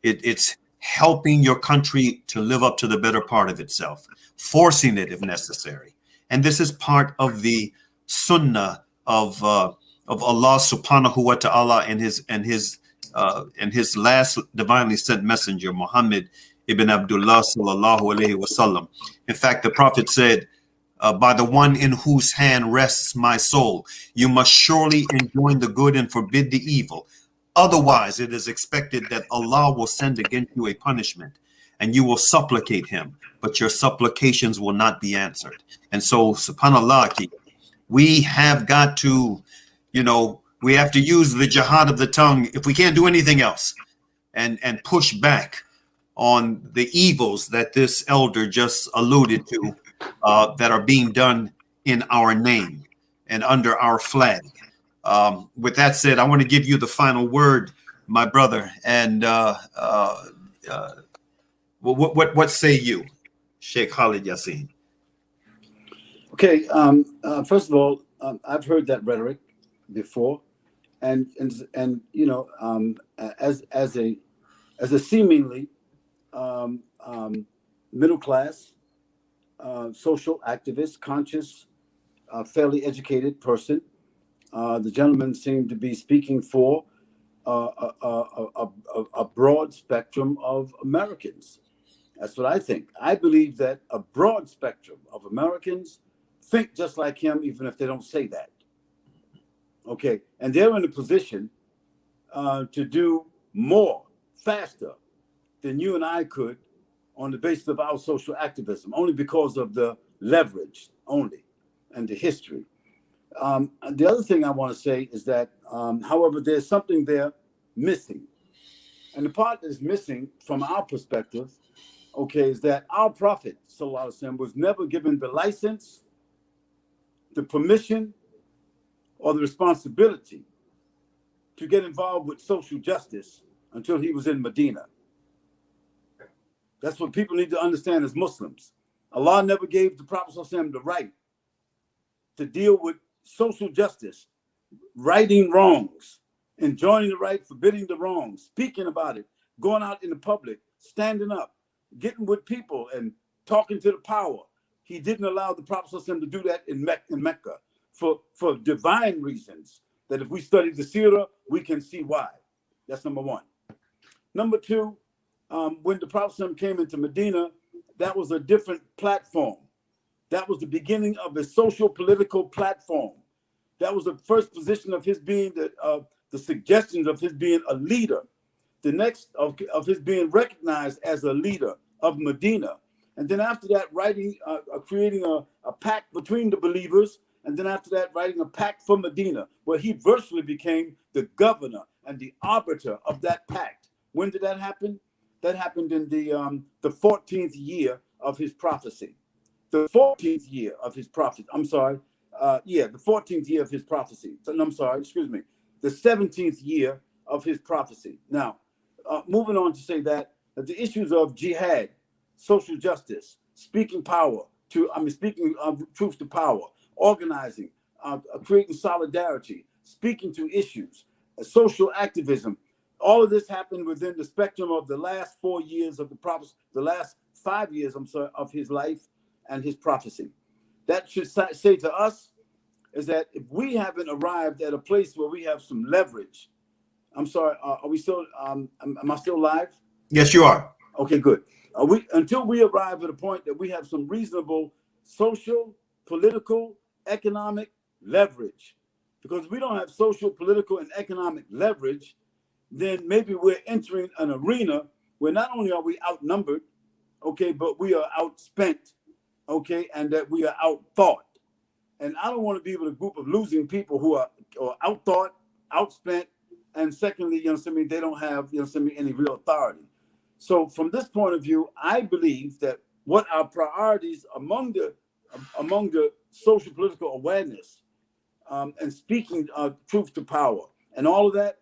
It's helping your country to live up to the better part of itself, forcing it if necessary. And this is part of the sunnah of Allah subhanahu wa ta'ala and his last divinely sent messenger, Muhammad ibn Abdullah sallallahu alayhi wasallam. In fact, the Prophet said, by the one in whose hand rests my soul, you must surely enjoin the good and forbid the evil. Otherwise, it is expected that Allah will send against you a punishment, and you will supplicate him, but your supplications will not be answered. And so, subhanallah, we have got to, we have to use the jihad of the tongue if we can't do anything else, and push back on the evils that this elder just alluded to, that are being done in our name and under our flag. With that said, I want to give you the final word, my brother. And what say you, Shaykh Khalid Yasin? Okay. First of all, I've heard that rhetoric before, and as a seemingly middle class, social activist, conscious, fairly educated person. The gentleman seemed to be speaking for a broad spectrum of Americans. That's what I think. I believe that a broad spectrum of Americans think just like him, even if they don't say that. Okay, and they're in a position to do more, faster than you and I could on the basis of our social activism, only because of the leverage only and the history. The other thing I want to say is that, however, there's something there missing. And the part that's missing from our perspective, okay, is that our Prophet, sallallahu alaihi wasallam, was never given the license, the permission, or the responsibility to get involved with social justice until he was in Medina. That's what people need to understand as Muslims. Allah never gave the Prophet sallallahu alaihi wasallam the right to deal with social justice, righting wrongs, enjoining the right, forbidding the wrong, speaking about it, going out in the public, standing up, getting with people and talking to the power. He didn't allow the Prophet ﷺ to do that in Mecca for divine reasons, that if we study the seerah, we can see why. That's number one. Number two, when the Prophet ﷺ came into Medina, that was a different platform. That was the beginning of a social political platform. That was the first position of his being, the suggestions of his being a leader. The next of his being recognized as a leader of Medina. And then after that, creating a pact between the believers. And then after that, writing a pact for Medina, where he virtually became the governor and the arbiter of that pact. When did that happen? That happened in the 14th year of his prophecy. The 14th year of his prophecy. I'm sorry. The 14th year of his prophecy. The 17th year of his prophecy. Now, moving on to say that the issues of jihad, social justice, speaking truth to power, organizing, creating solidarity, speaking to issues, social activism. All of this happened within the spectrum of the last 4 years of the prophecy, the last 5 years, of his life and his prophecy. That should say to us is that if we haven't arrived at a place where we have some leverage, I'm sorry, are we still, am I still live? Yes, you are. Okay, good. Until we arrive at a point that we have some reasonable social, political, economic leverage, because if we don't have social, political, and economic leverage, then maybe we're entering an arena where not only are we outnumbered, okay, but we are outspent, okay, and that we are outthought. And I don't want to be with a group of losing people who are outthought, outspent, and secondly, they don't have, any real authority. So from this point of view, I believe that what our priorities among the social political awareness and speaking truth to power and all of that,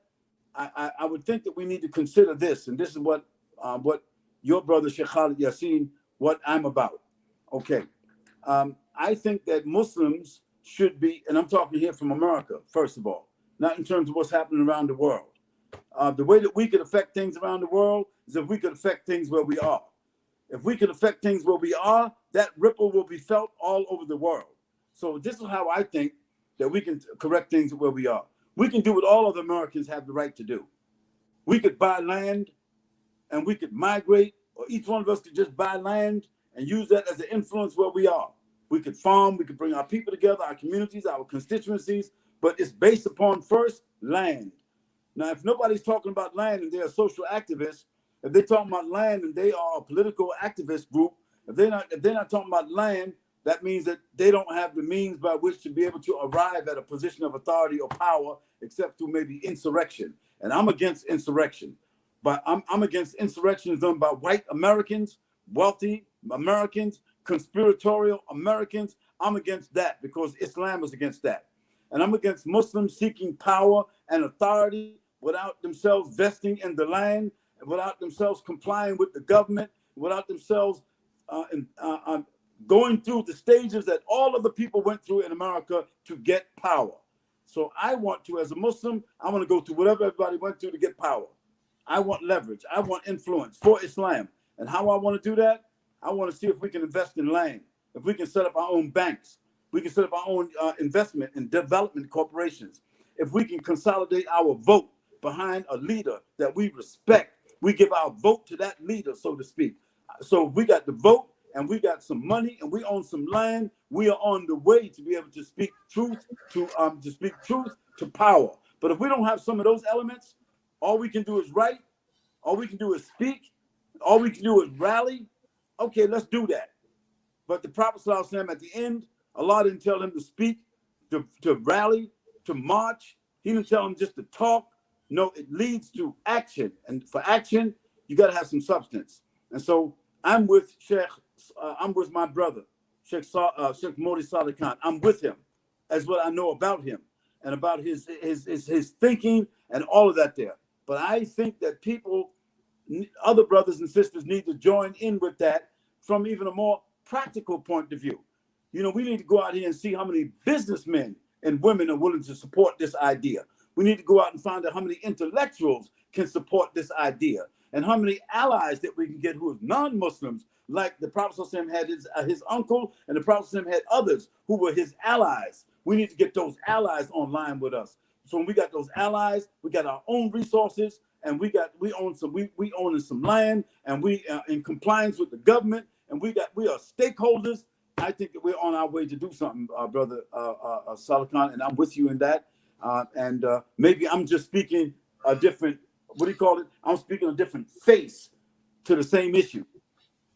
I would think that we need to consider this, and this is what your brother Shaykh Khalid Yasin, what I'm about. Okay, I think that Muslims should be, and I'm talking here from America, first of all, not in terms of what's happening around the world. The way that we could affect things around the world is if we could affect things where we are. If we could affect things where we are, that ripple will be felt all over the world. So this is how I think that we can correct things where we are. We can do what all other Americans have the right to do. We could buy land and we could migrate, or each one of us could just buy land and use that as an influence where we are. We could farm, we could bring our people together, our communities, our constituencies, but it's based upon first land. Now, if nobody's talking about land and they're a social activist, if they're talking about land and they are a political activist group, if they're not talking about land, that means that they don't have the means by which to be able to arrive at a position of authority or power, except through maybe insurrection. And I'm against insurrection, but I'm against insurrections done by white Americans, wealthy Americans, conspiratorial Americans. I'm against that because Islam is against that. And I'm against Muslims seeking power and authority without themselves vesting in the land, without themselves complying with the government, without themselves going through the stages that all of the people went through in America to get power. So I want to, as a Muslim, I want to go through whatever everybody went through to get power. I want leverage. I want influence for Islam. And how I want to do that? I want to see if we can invest in land, if we can set up our own banks, we can set up our own investment and development corporations. If we can consolidate our vote behind a leader that we respect, we give our vote to that leader, so to speak. So if we got the vote and we got some money and we own some land, we are on the way to be able to speak truth to power. But if we don't have some of those elements, all we can do is write, all we can do is speak, all we can do is rally. Okay, let's do that. But the Prophet ﷺ at the end, Allah didn't tell him to speak, to rally, to march. He didn't tell him just to talk. No, it leads to action. And for action, you got to have some substance. And so I'm with I'm with my brother, Sheikh Mauri Saalakhan. I'm with him as what I know about him and about his thinking and all of that there. But I think that people, other brothers and sisters, need to join in with that from even a more practical point of view. You know, we need to go out here and see how many businessmen and women are willing to support this idea. We need to go out and find out how many intellectuals can support this idea and how many allies that we can get who are non-Muslims, like the Prophet ﷺ had his uncle, and the Prophet ﷺ had others who were his allies. We need to get those allies online with us. So when we got those allies, we got our own resources, and we own some land, and we in compliance with the government, and we are stakeholders. I think that we're on our way to do something, brother Saalakhan, and I'm with you in that. And maybe I'm just speaking a different, what do you call it? I'm speaking a different face to the same issue.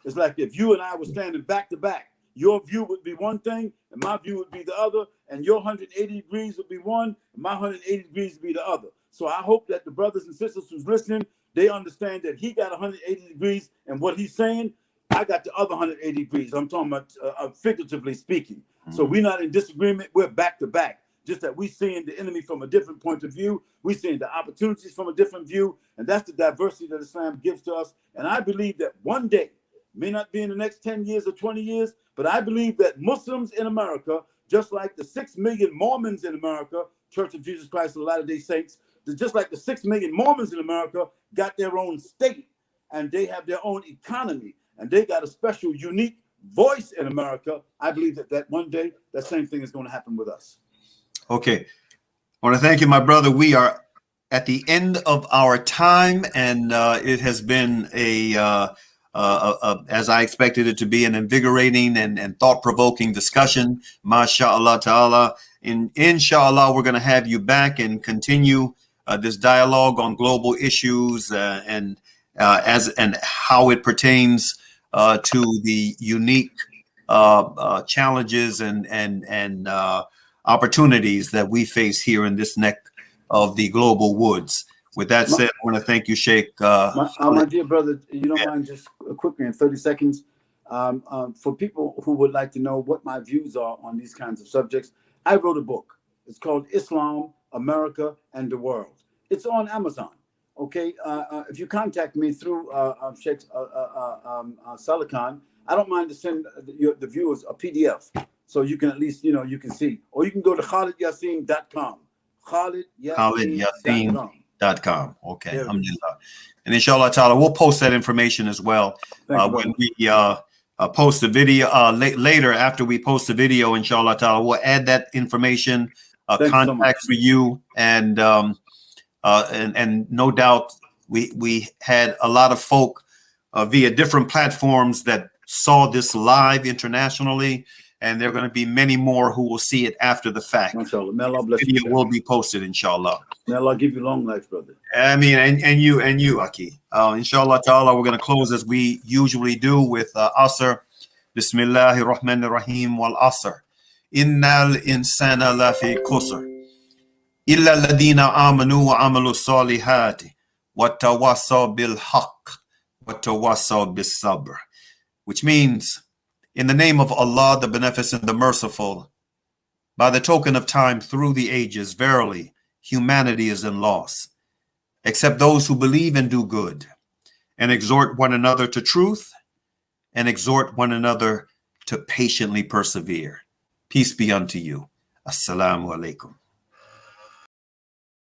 It's like if you and I were standing back to back, your view would be one thing, and my view would be the other, and your 180 degrees would be one, and my 180 degrees would be the other. So I hope that the brothers and sisters who's listening, they understand that he got 180 degrees, and what he's saying, I got the other 180 degrees. I'm talking about figuratively speaking. So we're not in disagreement. We're back to back. just that we seeing the enemy from a different point of view. We seeing the opportunities from a different view. And that's the diversity that Islam gives to us. And I believe that one day, may not be in the next 10 years or 20 years, but I believe that Muslims in America, just like the 6 million Mormons in America, Church of Jesus Christ of Latter-day Saints, just like the 6 million Mormons in America got their own state and they have their own economy and they got a special, unique voice in America. I believe that one day that same thing is going to happen with us. Okay. I want to thank you, my brother. We are at the end of our time, and it has been as I expected it to be, an invigorating and thought-provoking discussion. MashaAllah ta'ala. Inshallah, we're going to have you back and continue this dialogue on global issues and how it pertains to the unique challenges and opportunities that we face here in this neck of the global woods. With that said, I want to thank you, Sheikh. My dear brother, you don't mind just quickly in 30 seconds, for people who would like to know what my views are on these kinds of subjects, I wrote a book. It's called Islam, America, and the World. It's on Amazon. Okay, if you contact me through Sheikh Saalakhan, I don't mind to send the viewers a PDF, so you can at least, you can see. Or you can go to KhalidYasin.com. KhalidYasin.com. Okay, alhamdulillah. And inshallah ta'ala, we'll post that information as well when we post the video later. After we post the video, inshallah ta'ala, we'll add that information, contacts for you, and no doubt we had a lot of folk via different platforms that saw this live internationally, and there are going to be many more who will see it after the fact. Inshallah. May Allah bless video you. Will be posted, inshallah. May Allah give you long life, brother. I mean, and you, Aki. Inshallah ta'ala, we're going to close as we usually do with Asr. Bismillahir Rahmanir Rahim wal Asr. Innal insana lafi khusr. Illa alladhina amanu wa amalu salihati. Wa tawassaw bil haqq. Wa tawassaw bis sabr. Which means, in the name of Allah, the Beneficent, the Merciful, by the token of time through the ages, verily, humanity is in loss, except those who believe and do good, and exhort one another to truth, and exhort one another to patiently persevere. Peace be unto you. Assalamu alaikum.